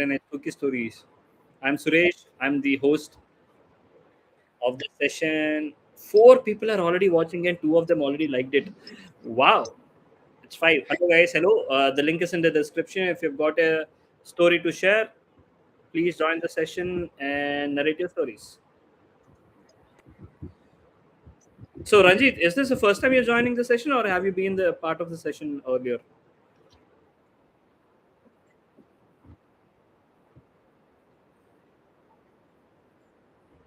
in Spooky Stories. I'm Suresh. I'm the host of the session. Four people are already watching and two of them already liked it. Wow. It's five. Hello, guys. Hello. The link is in the description. If you've got a story to share, please join the session and narrate your stories. So, Ranjit, is this the first time you're joining the session or have you been the part of the session earlier?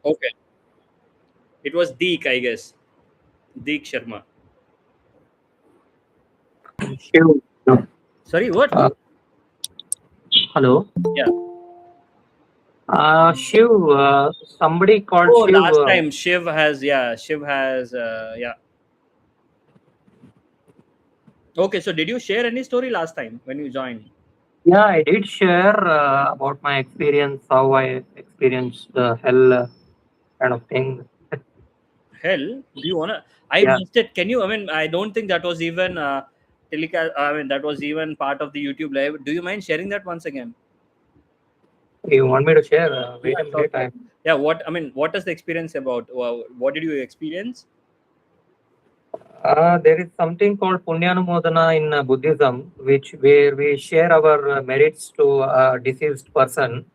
Okay. It was Deek, I guess. Deek Sharma. Shiv. Sorry, what? Uh, Hello. Yeah. Shiv, somebody called Oh, Shiv. last time Shiv has, yeah. Okay, so did you share any story last time when you joined? Yeah, I did share about my experience, how I experienced the hell kind of thing. Hell, do you wanna? I Yeah. missed it. Can you? I mean, I don't think that was even telecast. I mean, that was even part of the YouTube live. Do you mind sharing that once again? You want me to share? Wait Yeah, a sure, minute. sure. Yeah, what I mean, what is the experience about? What did you experience? There is something called Punyanumodana in Buddhism, which where we share our merits to a deceased person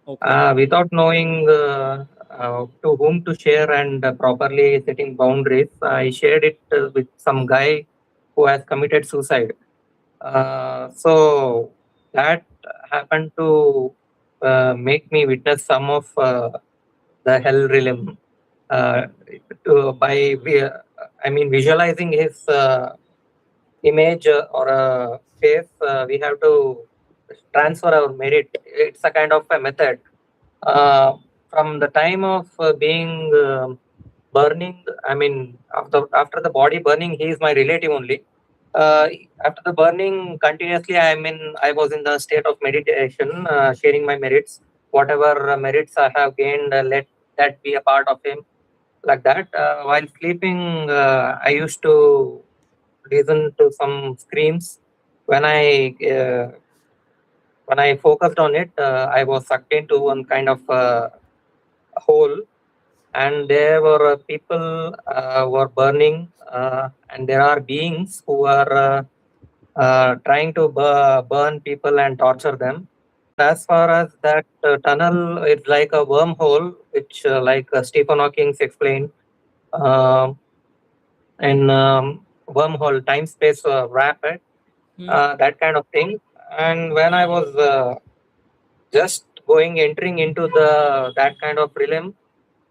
Okay. without knowing to whom to share and properly setting boundaries. I shared it with some guy who has committed suicide. So that happened to make me witness some of the hell realm uh, I mean, visualizing his image or a face. We have to transfer our merit. It's a kind of a method. Uh, from the time of being burning, I mean, after the body burning, he is my relative only. Uh, After the burning, continuously, I was in the state of meditation, sharing my merits. Whatever merits I have gained, let that be a part of him. Like that. While sleeping, I used to listen to some screams. When I uh, when I focused on it, I was sucked into one kind of hole, and there were people were burning, and there are beings who are trying to burn people and torture them. As far as that tunnel, it's like a wormhole, which like Stephen Hawking explained, um, in wormhole, time space rapid, Hmm. that kind of thing. And when I was just entering into the that kind of realm,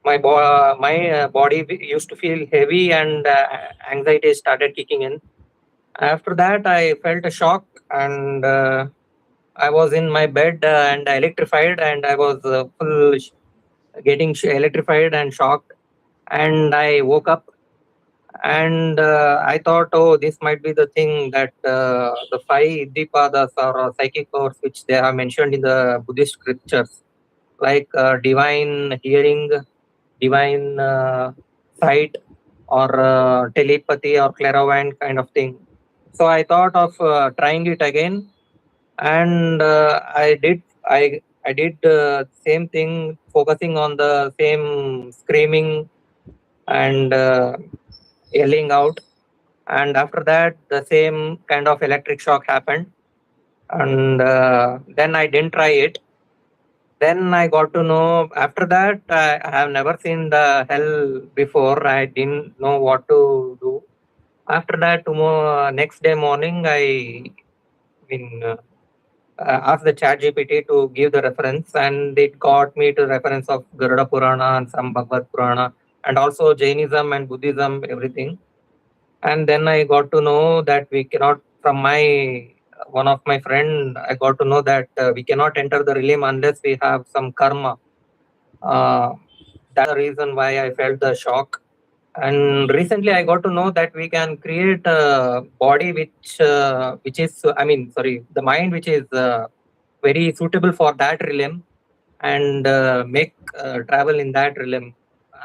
my body used to feel heavy, and anxiety started kicking in. After that, I felt a shock, and I was in my bed and electrified, and I was getting electrified and shocked. And I woke up, and I thought, oh, this might be the thing that the five Dipadas or psychic powers which they are mentioned in the Buddhist scriptures, like divine hearing, divine sight, or telepathy or clairvoyant kind of thing. So I thought of trying it again, and I did same thing, focusing on the same screaming and yelling out. And after that, the same kind of electric shock happened, and then I didn't try it. Then I got to know, after that I have never seen the hell before. I didn't know what to do. After that, tomorrow, next day morning, I mean asked the chat GPT to give the reference, and it got me to reference of Garuda Purana and some Bhagavad Purana, and also Jainism and Buddhism, everything. And then I got to know that we cannot, from my one of my friend, I got to know that we cannot enter the realm unless we have some karma. That's the reason why I felt the shock. And recently I got to know that we can create a body which is, I mean, sorry, the mind which is very suitable for that realm, and make travel in that realm.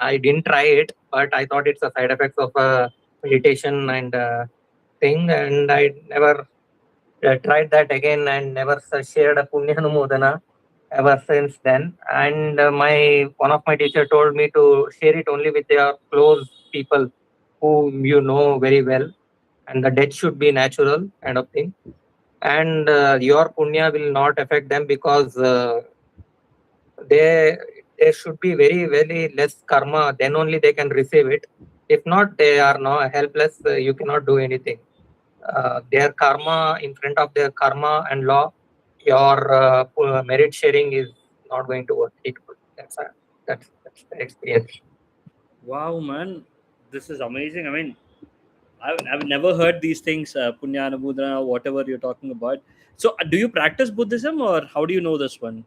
I didn't try it, but I thought it's a side effects of meditation and thing, and I never tried that again, and never shared a Punyanumodana. ever since then. And my one of my teacher told me to share it only with your close people whom you know very well, and the death should be natural kind of thing. And your punya will not affect them because they there should be very less karma, then only they can receive it. If not, they are not helpless. You cannot do anything. Their karma, in front of their karma and law, your merit sharing is not going to work equal. That's the experience. Wow, man, this is amazing. I mean, I've never heard these things, Punya Anubudra, whatever you're talking about. So, do you practice Buddhism, or how do you know this one?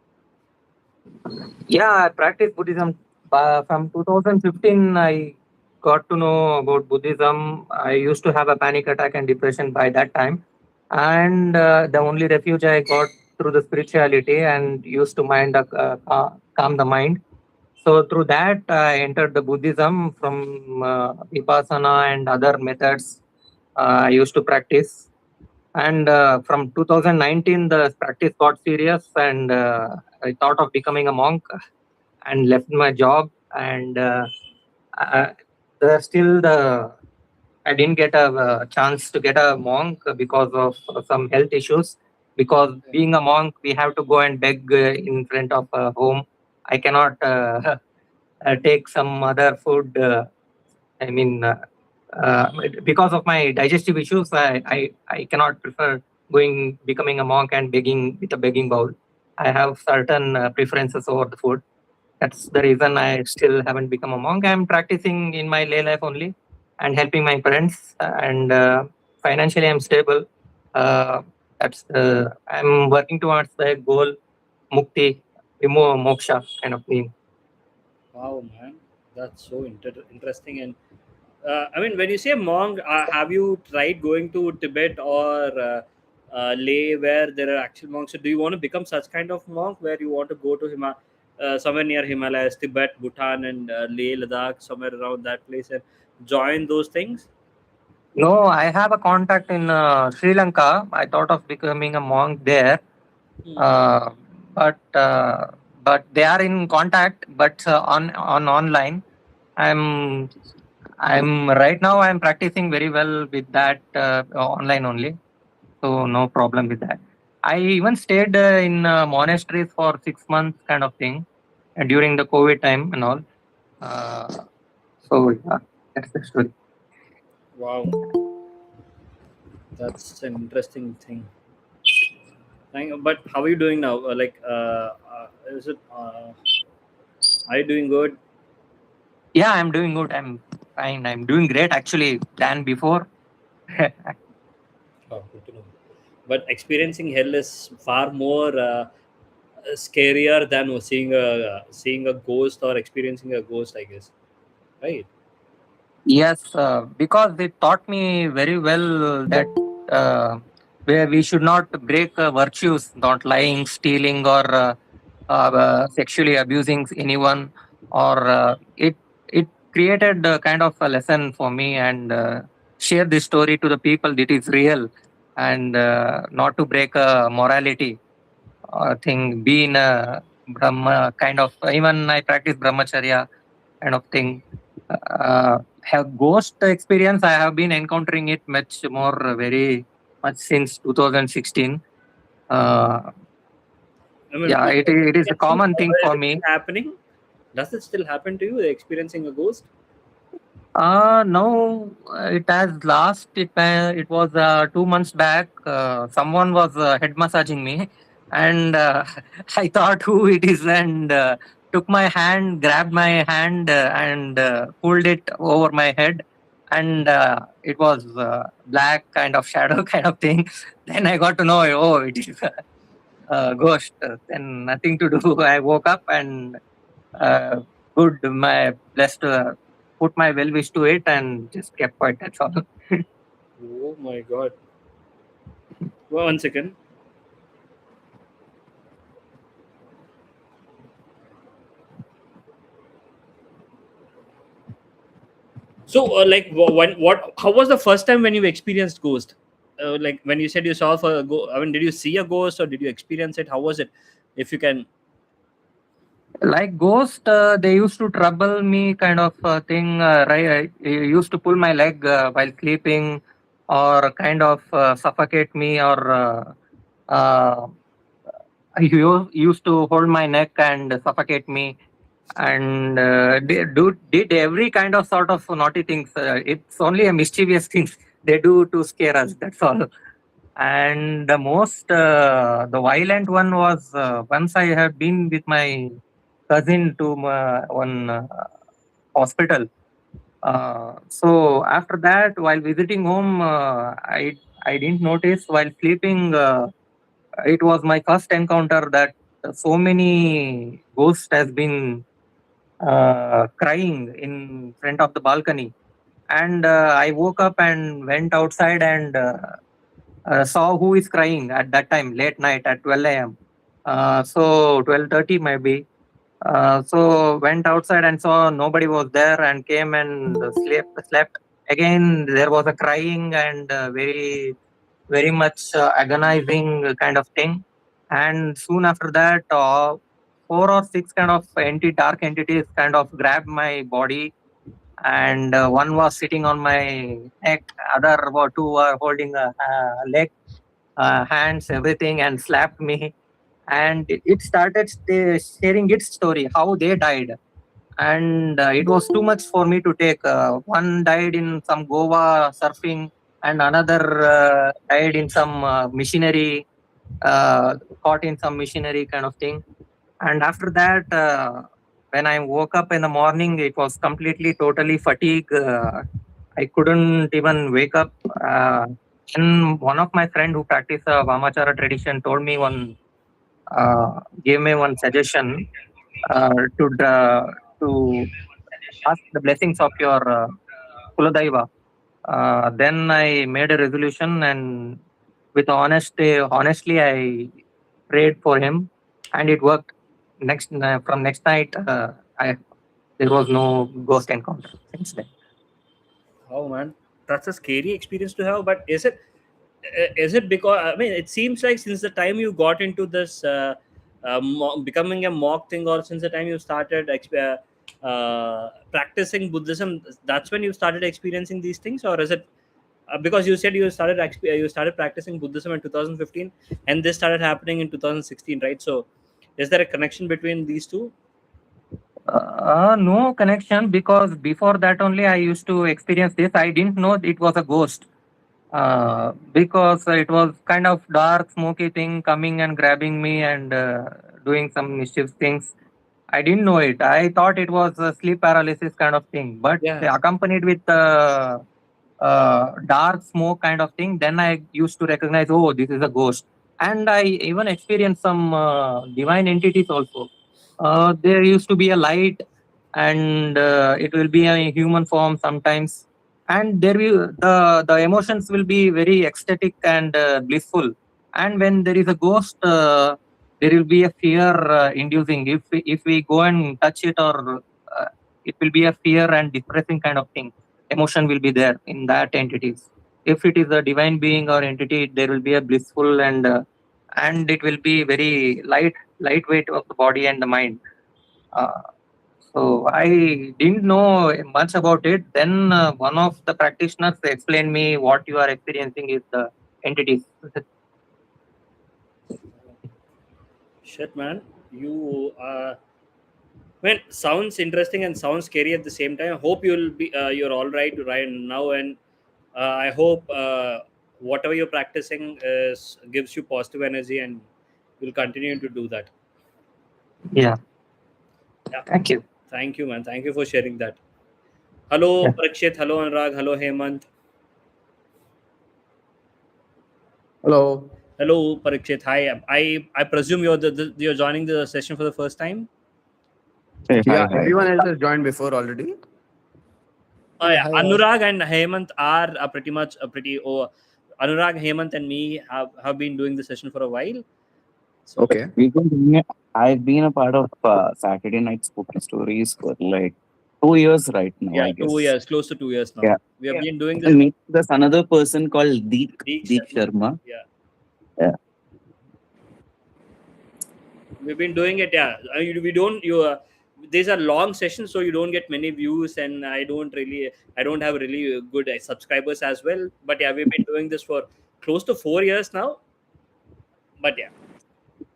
Yeah, I practice Buddhism from 2015. I got to know about Buddhism. I used to have a panic attack and depression by that time, and the only refuge I got through the spirituality and used to calm the mind. So through that, I entered the Buddhism from Vipassana and other methods I used to practice. And from 2019, the practice got serious, and I thought of becoming a monk and left my job. And uh, still, I didn't get a chance to get a monk because of some health issues. Because being a monk, we have to go and beg in front of a home. I cannot take some other food. I mean, because of my digestive issues, I cannot prefer becoming a monk and begging with a begging bowl. I have certain preferences over the food. That's the reason I still haven't become a monk. I'm practicing in my lay life only and helping my friends. And financially, I'm stable. I'm working towards the goal, mukti, moksha kind of thing. Wow, man, that's so interesting. And I mean, when you say monk, have you tried going to Tibet or Leh, where there are actual monks? So do you want to become such kind of monk, where you want to go to somewhere near Himalayas, Tibet, Bhutan, and Leh, Ladakh, somewhere around that place, and join those things? No, I have a contact in Sri Lanka. I thought of becoming a monk there, Hmm. uh, but uh, but they are in contact, but on online. I'm I'm right now. I'm practicing very well with that online only, so no problem with that. I even stayed in monasteries for 6 months, kind of thing, during the COVID time and all. Uh, so yeah, that's the story. Wow, that's an interesting thing. But how are you doing now? Is it? Are you doing good? Yeah, I'm doing good. I'm fine. I'm doing great actually than before. Oh, good to know. But experiencing hell is far more scarier than seeing a ghost or experiencing a ghost, I guess. Right? Yes, because it taught me very well that where we should not break virtues, not lying, stealing, or sexually abusing anyone. Or it created a kind of a lesson for me, and share this story to the people that is real, and not to break morality thing. Be in a Brahma kind of. Even I practice brahmacharya kind of thing. Have ghost experience. I have been encountering it much more, very much since 2016. Uh, I mean, yeah, it is a common thing is for it still me. happening? Does it still happen to you? Experiencing a ghost? No, it has last. It was 2 months back. Someone was head massaging me, and I thought who it is, and took my hand, grabbed my hand, and pulled it over my head, and it was black kind of shadow kind of thing. Then I got to know, oh, it is a ghost. Then nothing to do. I woke up and uh, good, my blessed. Put my well wish to it and just kept quiet. That's all. Oh my god! Well, 1 second. So, what? How was the first time when you experienced ghost? Like when you said you saw for a go. I mean, did you see a ghost or did you experience it? How was it? If you can. Like ghost, they used to trouble me kind of thing. Right, used to pull my leg while sleeping, or kind of suffocate me, or used to hold my neck and suffocate me, and did every kind of sort of naughty things. It's only a mischievous things they do to scare us. That's all. And the most the violent one was once I had been with my cousin to one hospital. So after that, while visiting home, I didn't notice while sleeping. It was my first encounter that so many ghosts has been crying in front of the balcony, and I woke up and went outside and saw who is crying at that time, late night at 12 a.m. So 12:30 maybe. So went outside and saw nobody was there and came and slept. Again, there was a crying and very much agonizing kind of thing. And soon after that, four or six kind of dark entities kind of grabbed my body, and one was sitting on my neck, two were holding a leg, hands, everything, and slapped me. And it started sharing its story, how they died. And it was too much for me to take. One died in some Goa surfing, and another died in some missionary, caught in some missionary kind of thing. And after that, when I woke up in the morning, it was completely, totally fatigue. I couldn't even wake up. And one of my friend who practice Vamachara tradition told me gave me one suggestion uh, to to ask the blessings of your Kuladaiva. Then I made a resolution, and with honestly, I prayed for him, and it worked. From next night, there was no ghost encounter since then. Oh man, that's a scary experience to have. But is it because, I mean, it seems like since the time you got into this becoming a mock thing, or since the time you started practicing Buddhism, that's when you started experiencing these things, or is it because you said you started practicing Buddhism in 2015, and this started happening in 2016, right? So, is there a connection between these two? No connection, because before that only I used to experience this. I didn't know it was a ghost, because it was kind of dark, smoky thing coming and grabbing me and doing some mischief things. I didn't know it. I thought it was a sleep paralysis kind of thing, but Yeah. accompanied with dark smoke kind of thing. Then I used to recognize, oh, this is a ghost. And I even experienced some divine entities also. There used to be a light, and it will be a human form sometimes, and the emotions will be very ecstatic and blissful. And when there is a ghost, there will be a fear inducing. If we go and touch it, or it will be a fear and depressing kind of thing. Emotion will be there in that entities. If it is a divine being or entity, there will be a blissful, and it will be very lightweight of the body and the mind. Uh, so I didn't know much about it. Then one of the practitioners explained me, what you are experiencing is the entities. Shit, man. You man, sounds interesting and sounds scary at the same time. I hope you're all right now, and I hope whatever you're practicing gives you positive energy, and you'll continue to do that. Yeah. Yeah. Thank you. Thank you, man. Thank you for sharing that. Hello, Yeah. Parikshit. Hello, Anurag. Hello, Hemant. Hello. Hello, Parikshit. Hi. I presume you're joining the session for the first time. Hey, Yeah, hi, hi. everyone else has joined before already. Oh Hey, yeah, hi all. Anurag and Hemant are pretty much a pretty. Oh, Anurag, Hemant, and me have been doing the session for a while. So Okay. We've been doing it. I've been a part of Saturday Night Spooky Stories for like 2 years right now, yeah, I 2 years, guess. close to 2 years now. Yeah. We have been doing this. And meet there's another person called Deek Deek Sharma. Sharma. Yeah. Yeah. We've been doing it. Yeah, we don't. These are long sessions, so you don't get many views, and I don't have really good subscribers as well. But yeah, we've been doing this for close to 4 years now. But yeah,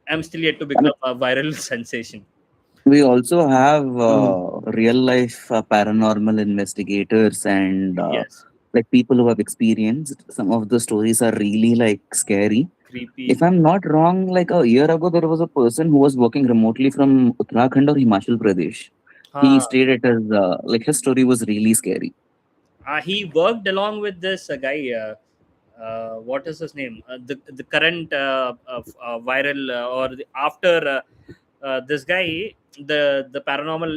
I'm still yet to I mean, become a viral sensation. we also have real life paranormal investigators and Yes, like people who have experienced. Some of the stories are really like scary. creepy. If I'm not wrong, like a year ago, there was a person who was working remotely from Uttarakhand or Himachal Pradesh. He Huh. stayed at his like his story was really scary. He worked along with this guy. What is his name? The current viral or after this guy, the paranormal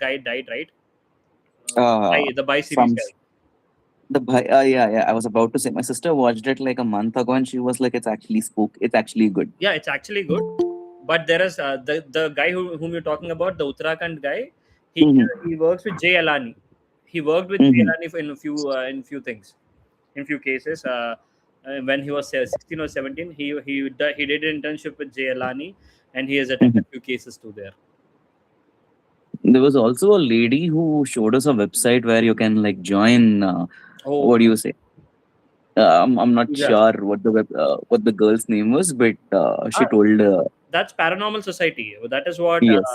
guy died, right? Uh, The Bi series from guy. yeah, I was about to say my sister watched it like a month ago and she was like, "It's actually it's actually good." Yeah, it's actually good. But there is the guy whom you're talking about, the Uttarakhand guy. He Hmm. he works with Jay Alani. He worked with Jay Hmm. Alani in few things, in few cases. When he was 16 or 17, he did an internship with Jay Alani, and he has Hmm. attended few cases too there. There was also a lady who showed us a website where you can like join. Oh, What do you say? I'm not yeah. sure what the girl's name was, but she Ah, told that's Paranormal Society. That is what yes,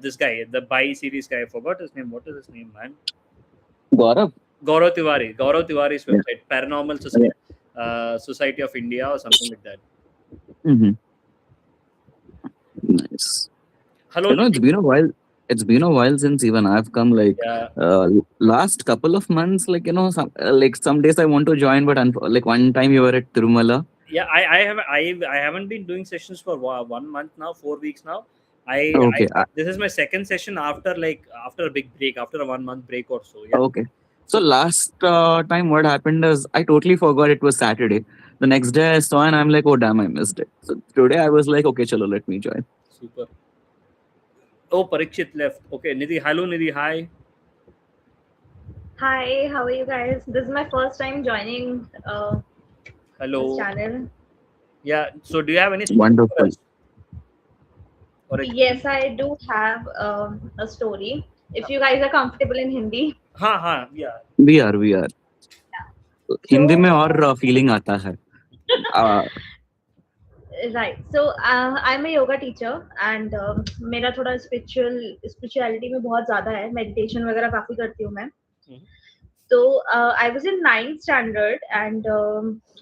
this guy, the Bi series guy, I forgot his name. What is his name, man? Gaurav. Gaurav Tiwari. Gaurav Tiwari's Yeah, website, Paranormal yeah. Society, Society of India, or something like that. Hmm. Nice. Hello, You know, Nidhi. It's been a while since even I've come. Like Yeah, last couple of months, like like some days I want to join, but like one time you were at Tirumala. yeah. I haven't been doing sessions for 1 month now, 4 weeks now. Okay, This is my second session after a big break, after a 1 month break or so. Yeah, okay. So last time, what happened is I totally forgot it was Saturday. The next day I saw and I'm like, oh damn, I missed it. So today I was like, okay, chalo, let me join. super. Oh, Parikshit left. Okay, Nidhi. Hello, Nidhi. Hi. Hi, how are you guys? This is my first time joining this Hello. channel. Yeah. So, do you have any story for Wonderful. us? Or Yes, I do have a story. If you guys are comfortable in Hindi. हाँ, yeah. We are. So, Hindi में और feeling आता है. right. So, I'm a yoga teacher and मेरा थोड़ा spirituality में बहुत ज़्यादा है. Meditation वगैरह काफी करती हूँ मैं. तो I was in 9th standard and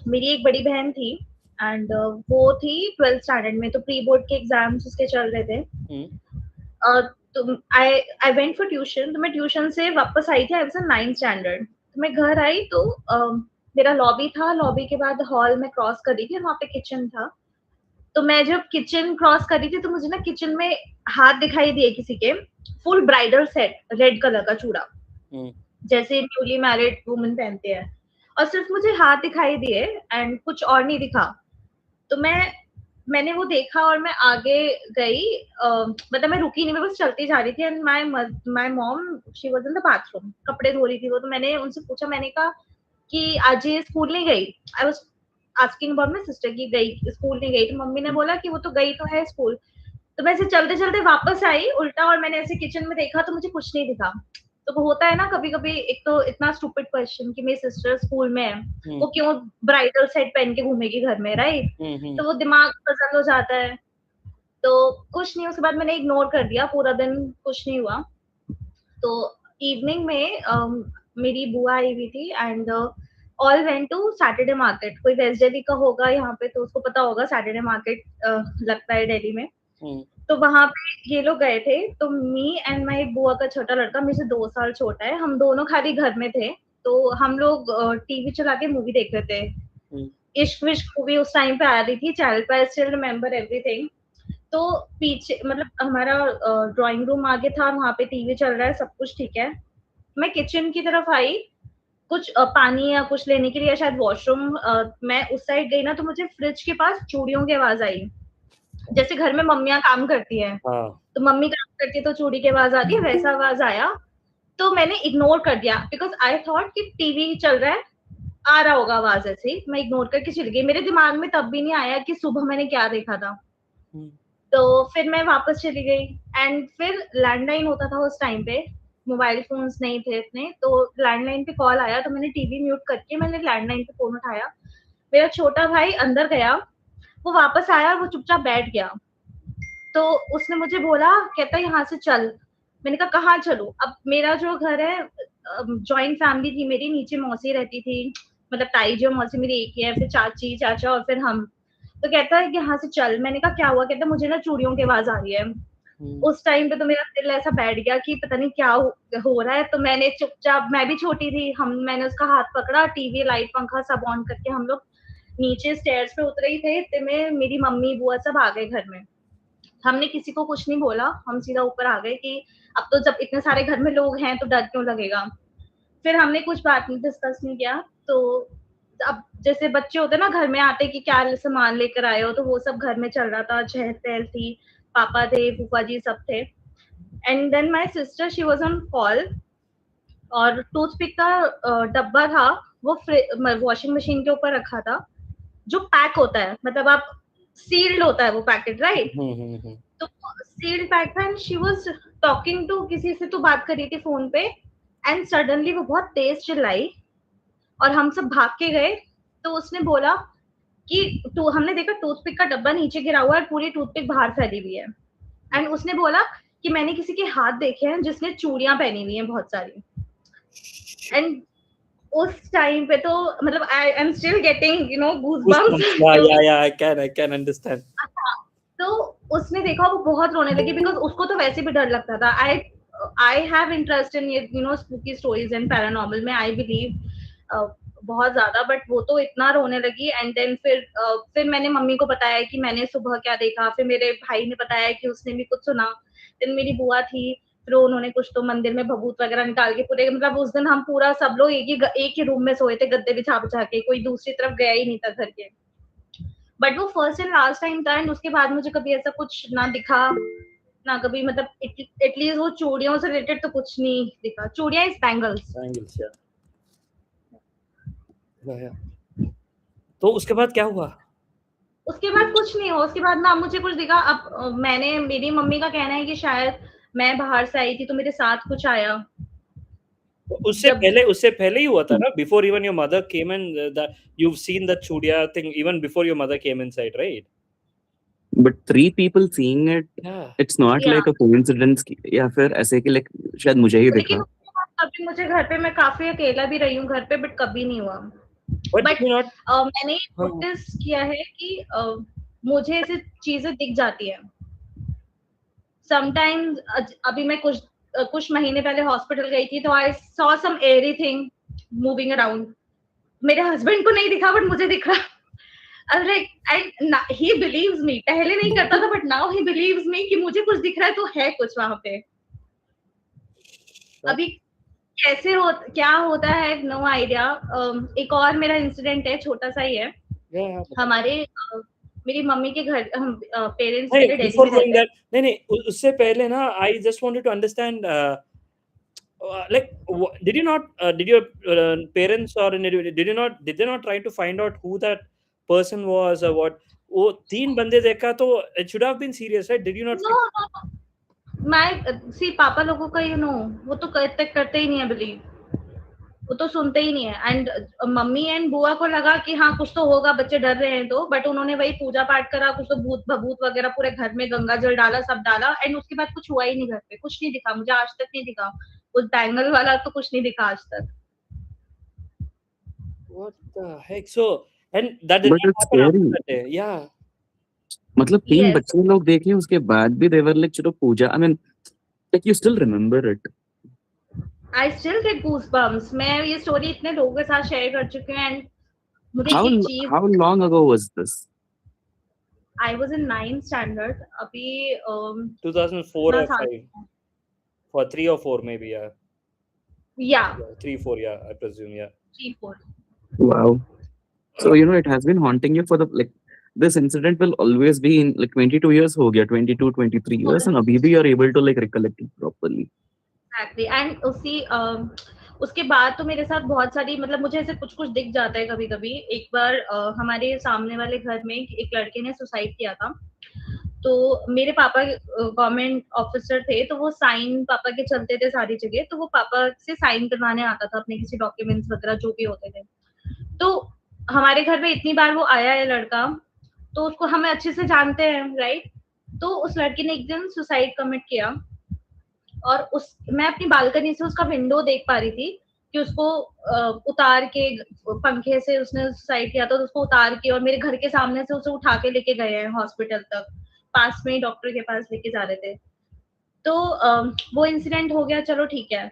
मेरी एक बड़ी बहन थी and वो थी 12th standard में तो प्री बोर्ड के एग्जाम्स उसके चल रहे थे. तो I went for tuition. तो मैं ट्यूशन से वापस आई थी. I was in 9th standard. तो मैं घर आई तो मेरा लॉबी था. लॉबी के बाद हॉल में क्रॉस कर रही थी. वहाँ पे किचन था. तो मैं जब किचन क्रॉस कर रही थी तो मुझे ना किचन में हाथ दिखाई दिए किसी के. Full bridal set, red colour का चूड़ा, जैसे न्यूली मैरिड वुमन पहनते हैं. और सिर्फ मुझे हाथ दिखाई दिए एंड कुछ और नहीं दिखा. तो मैंने वो देखा और मैं आगे गई. मतलब मैं रुकी नहीं, मैं बस चलती जा रही थी. And my mom she was in the bathroom, कपड़े धो रही थी वो. तो मैंने उनसे पूछा, मैंने कहा कि आज ये स्कूल नहीं गई. I was asking about my sister की गई स्कूल नहीं गई. तो मम्मी ने बोला कि वो तो गई तो है स्कूल. तो मैं ऐसे चलते चलते वापस आई उल्टा और मैंने ऐसे किचन में देखा तो मुझे कुछ नहीं दिखा. तो वो होता है ना कभी कभी, एक तो इतना स्टूपिड क्वेश्चन कि मेरी सिस्टर स्कूल में है, वो क्यों ब्राइडल सेट पहन के घूमेगी घर में, राइट. तो वो दिमाग पसंद हो जाता है. तो कुछ नहीं, उसके बाद मैंने इग्नोर कर दिया. पूरा दिन कुछ नहीं हुआ. तो इवनिंग में मेरी बुआ आई हुई थी and all went to Saturday market. कोई वेस्ट दिल्ली का होगा यहाँ पे तो उसको पता होगा, सैटरडे मार्केट लगता है दिल्ली में. तो वहां पे ये लोग गए थे. तो मी एंड माई बुआ का छोटा लड़का, मेरे से 2 साल छोटा है, हम दोनों खाली घर में थे. तो हम लोग टीवी चला के मूवी देख रहे थे. इश्क विश्क मूवी उस टाइम पे आ रही थी चैनल पे. I still remember everything. तो पीछे मतलब हमारा ड्राइंग रूम आगे था, वहां पे टीवी चल रहा है, सब कुछ ठीक है. मैं किचन की तरफ आई कुछ पानी या कुछ लेने के लिए, शायद वॉशरूम. मैं उस साइड गई ना तो मुझे फ्रिज के पास चूड़ियों की आवाज आई. जैसे घर में मम्मियां काम करती हैं, तो मम्मी काम करती है तो चूड़ी की आवाज आती है, वैसा आवाज आया. तो मैंने इग्नोर कर दिया बिकॉज आई थॉट कि टीवी चल रहा है, आ रहा होगा आवाज. ऐसे मैं इग्नोर करके चली गई. मेरे दिमाग में तब भी नहीं आया कि सुबह मैंने क्या देखा था. तो फिर मैं वापस चली गई एंड फिर लैंडलाइन होता था उस टाइम पे, मोबाइल फोन्स नहीं थे इतने, तो लैंडलाइन पे कॉल आया तो मैंने टीवी म्यूट करके मैंने लैंडलाइन पे फोन उठाया। मेरा छोटा भाई अंदर गया, वो वापस आया और वो चुपचाप बैठ गया। तो उसने मुझे बोला, कहता यहाँ से चल। मैंने कहा कहाँ चलूं? अब मेरा जो घर है, जॉइंट फैमिली थी मेरी, नीचे मौसी रहती थी, मतलब ताई जी और मौसी मेरी एक ही है, फिर चाची चाचा और फिर हम। तो कहता है कि यहाँ से चल। मैंने कहा क्या हुआ? कहता मुझे ना चूड़ियों की आवाज आ रही है। उस टाइम पे तो मेरा दिल ऐसा बैठ गया कि पता नहीं क्या हो रहा है। तो मैंने चुपचाप, मैं भी छोटी थी, मैंने उसका हाथ पकड़ा, टीवी लाइट पंखा सब ऑन करके हम लोग नीचे स्टेयर्स पे उतरे ही थे, इतने में मेरी मम्मी बुआ सब आ गए घर में। हमने किसी को कुछ नहीं बोला, हम सीधा ऊपर आ गए कि अब तो जब इतने सारे घर में लोग हैं तो डर क्यों लगेगा। फिर हमने कुछ बात नहीं डिस्कस नहीं किया। तो अब जैसे बच्चे होते ना घर में आते कि क्या सामान लेकर आए हो, तो वो सब घर में चल रहा था, चहल पहल थी, पापा थे, फूफा जी सब थे। And then my sister she was on call, और टूथपिक का डब्बा था, वो वॉशिंग मशीन के ऊपर रखा था, जो पैक होता है, मतलब आप सील्ड होता है वो पैकेट, राइट? तो सील्ड पैक था and she was talking to, किसी से तो बात कर रही थी फोन पे, एंड सडनली वो बहुत तेज चिल्लाई और हम सब भाग के गए। तो उसने बोला कि हमने देखा टूथपिक का डब्बा नीचे गिरा हुआ है, पूरी टूथपिक बाहर फैली हुई है। एंड उसने बोला कि मैंने किसी के हाथ देखे हैं जिसने चूड़ियां पहनी हुई हैं बहुत सारी। एंड उस टाइम पे तो मतलब I am still getting goosebumps. Yeah, I can understand. तो उसने देखा, वो बहुत रोने लगी, बिकॉज उसको तो वैसे भी डर लगता था। I have interest in spooky stories and paranormal में, आई बिलीव बहुत ज्यादा, बट वो तो इतना रोने लगी। एंड देन फिर मैंने मम्मी को बताया कि मैंने सुबह क्या देखा, फिर मेरे भाई ने बताया कि उसने भी कुछ सुना। देन मेरी बुआ थी, फिर उन्होंने कुछ तो मंदिर में भभूत वगैरह निकाल के पूरे, मतलब उस दिन हम पूरा सब लोग एक ही रूम में सोए थे, गद्दे बिछा बिछा के, कोई दूसरी तरफ गया ही नहीं था घर के। बट वो फर्स्ट एंड लास्ट टाइम था, एंड उसके बाद मुझे कभी ऐसा कुछ ना दिखा, ना कभी, मतलब एटलीस्ट वो चूड़ियों से रिलेटेड तो कुछ नहीं दिखा। चूड़ियां इज बैंगल्स। तो उसके बाद क्या हुआ? उसके बाद कुछ नहीं हुआ, उसके बाद ना मुझे कुछ दिखा। अब मेरी मम्मी का कहना है कि शायद मैं बाहर से आई थी तो मेरे साथ कुछ आया। उससे पहले ही हुआ था ना, before even your mother came and you've seen the chudiya thing even before your mother came inside, right? But 3 people seeing it, it's not like a coincidence या फिर ऐसे कि like शायद मुझे ही लेकिन देखा। कभी मुझे घर पे, मैं काफी अकेला भी रही हूँ घर पे, बट कभी नहीं हुआ। But मैंने नोटिस किया है कि मुझे ऐसी चीजें दिख जाती है समटाइम्स। अभी मैं कुछ महीने पहले हॉस्पिटल गई थी, तो I saw some eerie thing moving around. मेरे हस्बैंड को नहीं दिखा, बट मुझे दिखा। He believes me. पहले नहीं करता था, but now he believes me कि मुझे कुछ दिख रहा है, तो है कुछ वहां पे। अभी कैसे क्या होता है, नो आइडिया। एक और मेरा इंसिडेंट है, छोटा सा ही है। हमारे मेरी मम्मी के घर, हम पेरेंट्स मेरे दिल्ली में रहते हैं। नहीं, उससे पहले ना, I just wanted to understand, like, did your parents or did they not try to find out who that person was or what? वो 3 बंदे देखा तो it should have been serious, right? Did you not? मैं पापा लोगों का वो तो करते ही नहीं है बिलीव, वो तो सुनते ही नहीं है। एंड मम्मी एंड बुआ को लगा कि हाँ कुछ तो होगा, बच्चे डर रहे हैं तो, बट उन्होंने वही पूजा पाठ करा, कुछ तो भूत भभूत वगैरह पूरे घर में गंगा जल डाला, सब डाला, एंड उसके बाद कुछ हुआ ही नहीं घर पे, कुछ नहीं दिखा मुझे, आज तक नहीं दिखा। उस बैंगल वाला तो कुछ नहीं दिखा आज तक। What the heck? So, and that did not happen after that day. Yeah. मतलब 3 बच्चे लोग देखे, उसके बाद भी they were like चलो पूजा, I mean like you still remember it. I still get goosebumps. मैं ये स्टोरी इतने लोगों के साथ शेयर कर चुकी हूँ, एंड मुझे ये चीज। How long ago was this? I was in 9th standard. अभी 2004 or 5. For 3 or 4 maybe, yeah. Yeah. 3, 4, yeah, I presume, yeah. 3, 4. Wow. So it has been haunting you for the like. This incident will always be in like 22 years हो गया, 22, 23 years, and अभी भी you are able to like recollect it properly. Exactly. And उसके बाद तो मेरे साथ बहुत सारी, मतलब मुझे ऐसे कुछ कुछ दिख जाता है कभी कभी। एक बार हमारे सामने वाले घर में एक लड़के ने सुसाइड किया था, तो मेरे पापा गवर्नमेंट ऑफिसर थे, तो वो साइन पापा के चलते थे सारी जगह, तो वो पापा से साइन करवाने आता था अपने किसी डॉक्यूमेंट्स वगैरह जो भी होते थे। तो हमारे घर में इतनी बार वो आया है लड़का, तो उसको हमें अच्छे से जानते हैं, राइट? तो उस लड़के ने एक दिन सुसाइड कमिट किया, और उस मैं अपनी बालकनी से उसका विंडो देख पा रही थी कि उसको उतार के पंखे से उसने सुसाइड किया था, तो उसको उतार के और मेरे घर के सामने से उसे उठा के लेके गए हैं हॉस्पिटल तक, पास में ही डॉक्टर के पास लेके जा रहे थे। तो वो इंसिडेंट हो गया, चलो ठीक है।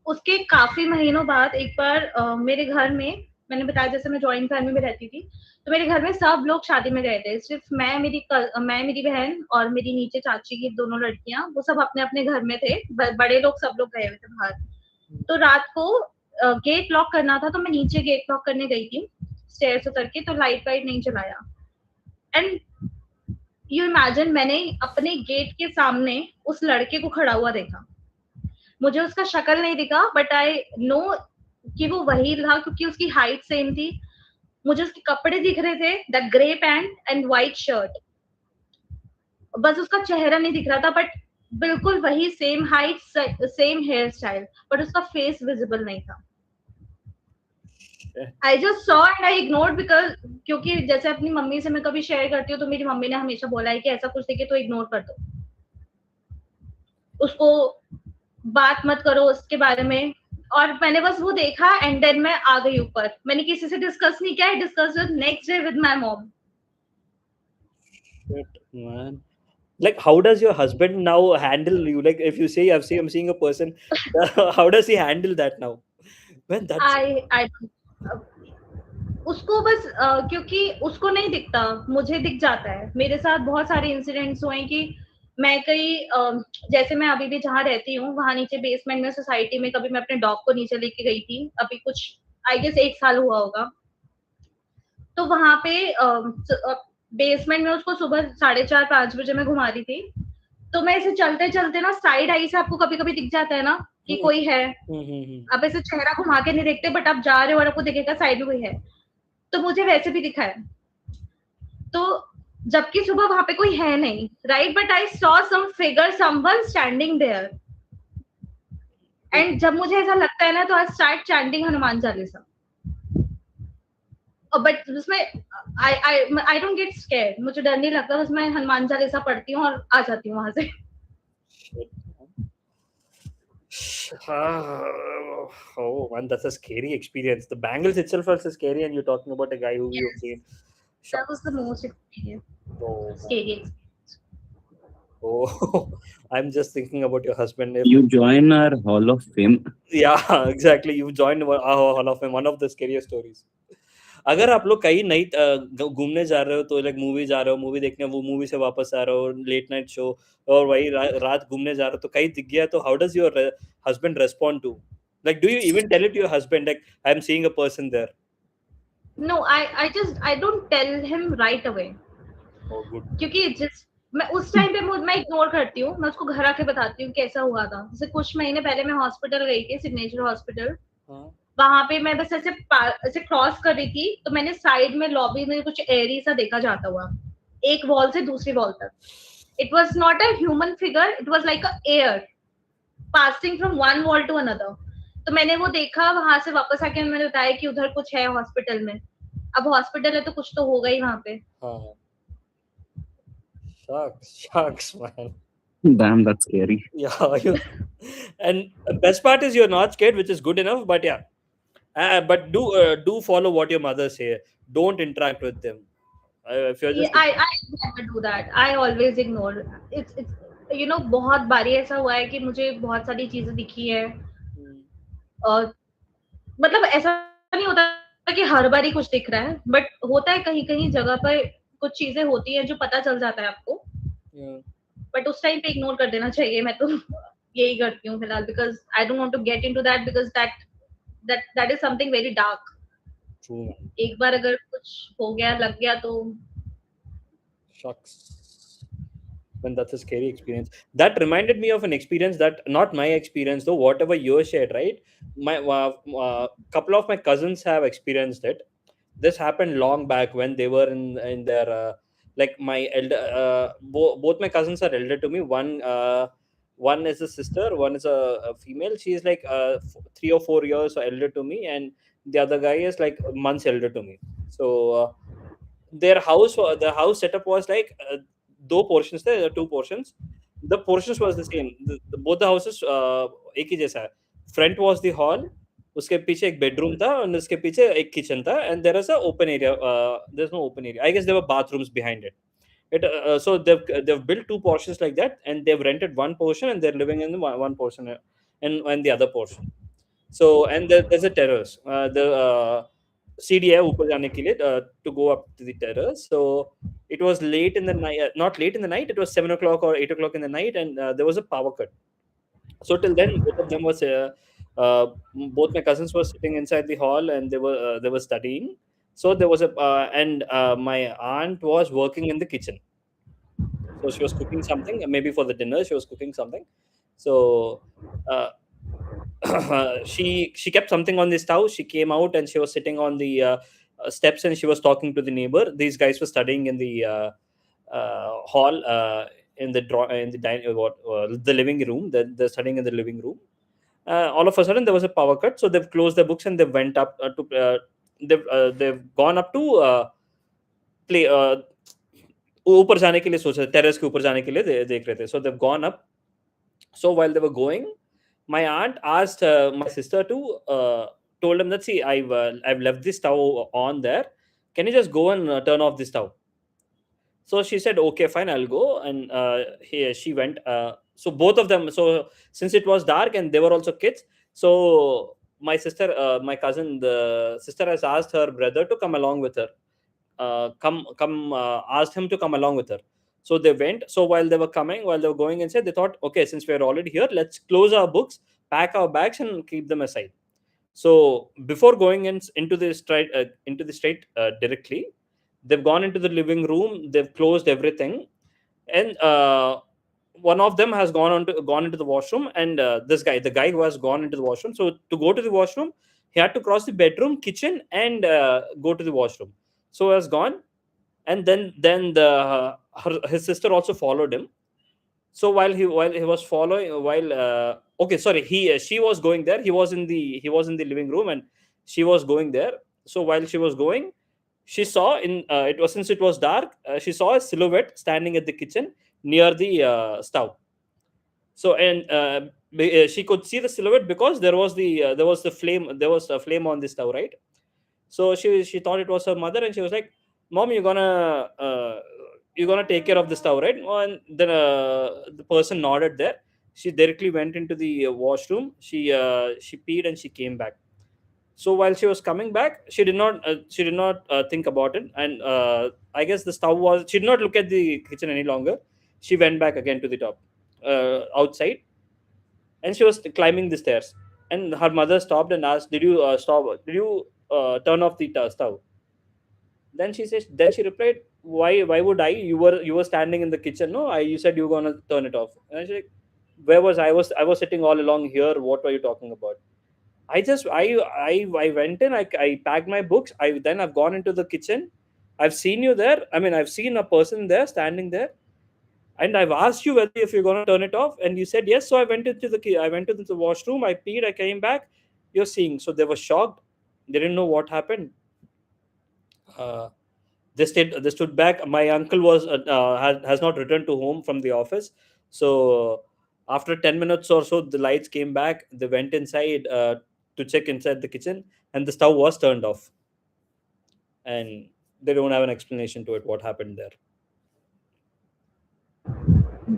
उसके काफी महीनों बाद एक बार मेरे घर में, मैंने बताया जैसे मैं जॉइंट फैमिली में रहती थी, तो मेरे घर में सब लोग शादी में गए थे, सिर्फ मैं, मेरी बहन और मेरी नीचे चाची की दोनों लड़कियां, वो सब अपने अपने घर में थे, बड़े लोग सब लोग गए हुए थे बाहर। तो रात को गेट लॉक करना था, तो मैं नीचे गेट लॉक करने गई थी स्टेयर्स उतर के, तो लाइट वाइट नहीं चलाया, एंड यू इमेजिन मैंने अपने गेट के सामने उस लड़के को खड़ा हुआ देखा। मुझे उसका शक्ल नहीं दिखा, बट आई नो कि वो वही था, क्योंकि उसकी हाइट सेम थी। मुझे उसके कपड़े दिख रहे थे, that grey pant and white shirt, बस उसका चेहरा नहीं दिख रहा था, बट बिल्कुल वही same height, same here style, but उसका फेस विजिबल नहीं था। I just saw and I ignored, because क्योंकि जैसे अपनी मम्मी से मैं कभी शेयर करती हूँ, तो मेरी मम्मी ने हमेशा बोला है कि ऐसा कुछ देखे तो इग्नोर कर दो, उसको बात मत करो उसके बारे में। और मैंने बस वो देखा एंड देन मैं आ गई ऊपर, मैंने किसी से डिस्कस नहीं किया, discuss with next day with my mom. Shit, man. Like, how does your husband now handle you? Like, if you say I'm seeing a person, how does he handle that now? Man, that's आई उसको बस क्योंकि उसको नहीं दिखता, मुझे दिख जाता है। मेरे साथ बहुत सारे इंसिडेंट्स हुए कि मैं कहीं जैसे मैं अभी भी जहाँ रहती हूँ, वहां नीचे बेसमेंट में सोसाइटी में कभी मैं अपने डॉग को नीचे लेके गई थी, अभी कुछ आई गेस 1 साल हुआ होगा। तो वहां पे बेसमेंट में उसको सुबह 4:30-5 बजे मैं घुमा रही थी, तो मैं ऐसे चलते चलते ना साइड आई से आपको कभी कभी दिख जाता है ना कि कोई है, आप ऐसे चेहरा घुमा के नहीं देखते, बट आप जा रहे हो और आपको दिखेगा साइड में कोई है, तो मुझे वैसे भी दिखा है। तो जबकि सुबह वहां पे कोई है नहीं, right, but I saw some figure, someone standing there, and जब मुझे ऐसा लगता है ना, तो I start chanting Hanuman Chalisa, but उसमें आई डोंट गेट स्कैर्ड, मुझे डर नहीं लगता, बस मैं हनुमान चालीसा पढ़ती हूँ और आ जाती हूँ वहां से। Oh man, that's a scary experience. The bangles itself are so scary, and you're talking about a guy who you've seen. That was the most scary experience. Oh, I'm just thinking about your husband. You join our Hall of Fame. Yeah, exactly. You joined our Hall of Fame. One of the scariest stories. अगर आप लोग कहीं नई घूमने जा रहे हो, तो लाइक मूवी जा रहे हो, मूवी देखने, वो मूवी से वापस आ रहे हो, लेट नाइट शो, और वही रात घूमने जा रहे हो, तो कहीं दिख गया, तो how does your husband respond to? Like, do you even tell it to your husband, like, I'm seeing a person there? No, I don't tell him right away. Oh, good. क्योंकि मैं उस टाइम पे मैं ignore करती हूँ, मैं उसको घर आके बताती हूँ कैसा हुआ था। जैसे कुछ महीने पहले मैं हॉस्पिटल गई थी, सिग्नेचर हॉस्पिटल, वहां पे मैं बस ऐसे क्रॉस कर रही थी, तो मैंने साइड में लॉबी में कुछ एरी सा देखा जाता हुआ, एक वॉल से दूसरी वॉल तक। It was not a human figure, it was like a air passing from one wall to another. तो मैंने वो देखा, वहां से वापस आके मैंने बताया कि उधर कुछ है हॉस्पिटल में। अब हॉस्पिटल है तो कुछ तो होगा ही वहां पे। Shucks, man. Damn, that's scary. Yeah, and the best part is you're not scared, which is good enough. But yeah, but do follow what your mother say. Don't interact with them. If you're just I never do that. I always ignore. It's बहुत बारी ऐसा हुआ है कि मुझे बहुत सारी चीजें दिखी है, और मतलब ऐसा नहीं होता कि हर बारी कुछ दिख रहा है, बट होता है कहीं कहीं जगह पर कुछ चीजें होती है जो पता चल जाता है आपको, बट उस टाइम पे इग्नोर कर देना चाहिए। मैं तो यही करती हूँ फिलहाल, because I don't want to get into that, because that is something very dark. एक बार अगर कुछ हो गया, लग गया, तो shucks. And that's a scary experience. That reminded me of an experience that, not my experience though, whatever you shared, right? My couple of my cousins have experienced it. This happened long back when they were in their Like my elder, both my cousins are elder to me. One is a sister, one is a female. She is like 3 or 4 years elder to me, and the other guy is like months elder to me. So the house setup was like दो portions थे, two portions. The portions was the same. Both the houses एक ही जैसा है. Front was the hall. उसके पीछे एक bedroom था और उसके पीछे एक kitchen था, and there is a open area. There's no open area. I guess there were bathrooms behind it. So they've built two portions like that, and they've rented one portion, and they're living in the one portion, and the other portion. So and there's a terrace. The सीढ़ी है ऊपर जाने के लिए to go up to the terrace. So it was late in the night, not late in the night. It was 7 o'clock or 8 o'clock in the night, and there was a power cut. So till then, both of them was both my cousins were sitting inside the hall, and they were studying. So there was and my aunt was working in the kitchen. So she was cooking something, maybe for the dinner. She was cooking something. So uh, she kept something on the stove. She came out and she was sitting on the steps, and she was talking to the neighbor. These guys were studying in the hall, in the the living room. They're studying in the living room. All of a sudden, there was a power cut. So they've closed their books and they went up to. They've gone up to play. ऊपर जाने के लिए सोचा, terrace के ऊपर जाने के लिए देख रहे थे. So they've gone up. So while they were going, my aunt asked my sister to told him that, see, I've left the stove on there. Can you just go and turn off the stove? So she said, okay, fine, I'll go. And she went. So both of them. So since it was dark and they were also kids, so my sister, my cousin, the sister has asked her brother to come along with her. Asked him to come along with her. So they went. So while they were going inside, they thought, okay, since we're already here, let's close our books, pack our bags, and keep them aside. So before going into the straight directly, they've gone into the living room. They've closed everything, and one of them has gone into the washroom. And the guy who has gone into the washroom. So to go to the washroom, he had to cross the bedroom, kitchen, and go to the washroom. So he has gone, and then his sister also followed him. So while he was following, she was going there. He was in the living room, and she was going there. So while she was going, she saw since it was dark, she saw a silhouette standing at the kitchen near the stove. So and she could see the silhouette because there was a flame on the stove, right? So she thought it was her mother, and she was like, "Mom, you're gonna take care of the stove, right?" And then the person nodded there. She directly went into the washroom. She peed and she came back. So while she was coming back, she did not think about it, and I guess the stove was. She did not look at the kitchen any longer. She went back again to the top, outside, and she was climbing the stairs. And her mother stopped and asked, "Did you stop? Did you turn off the stove?" Then she replied, "Why would I? You were standing in the kitchen. No, you said you were gonna turn it off." And I said, "Where was I? I was sitting all along here. What were you talking about?" I went in. I packed my books. I've gone into the kitchen. I've seen you there. I mean, I've seen a person there standing there, and I've asked you whether if you're gonna turn it off, and you said yes. So I went into the washroom. I peed. I came back. You're seeing. So they were shocked. They didn't know what happened. They stood back. My uncle has not returned to home from the office. So after 10 minutes or so, the lights came back. They went inside to check inside the kitchen, and the stove was turned off. And they don't have an explanation to it. What happened there?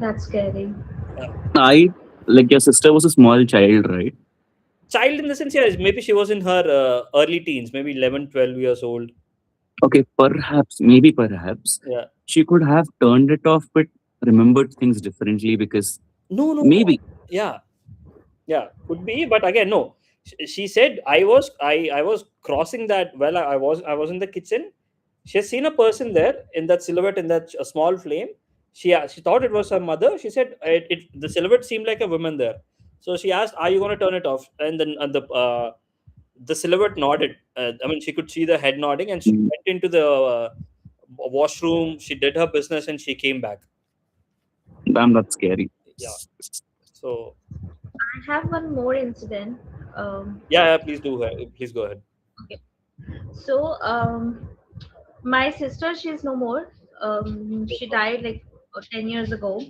That's scary. Like your sister was a small child, right? Child in the sense, yeah, maybe she was in her early teens, maybe 11, 12 years old. Okay, perhaps Yeah. she could have turned it off, but remembered things differently because No. maybe. Yeah, could be. But again, no. She said I was crossing that. Well, I was in the kitchen. She has seen a person there in that silhouette, in that small flame. She thought it was her mother. She said the silhouette seemed like a woman there. So she asked, "Are you going to turn it off?" And then the silhouette nodded. I mean, she could see the head nodding, and she went into the washroom. She did her business and she came back. Damn, that's scary. Yeah. So I have one more incident. yeah, please do. Please go ahead. So my sister, she's no more. She died like 10 years ago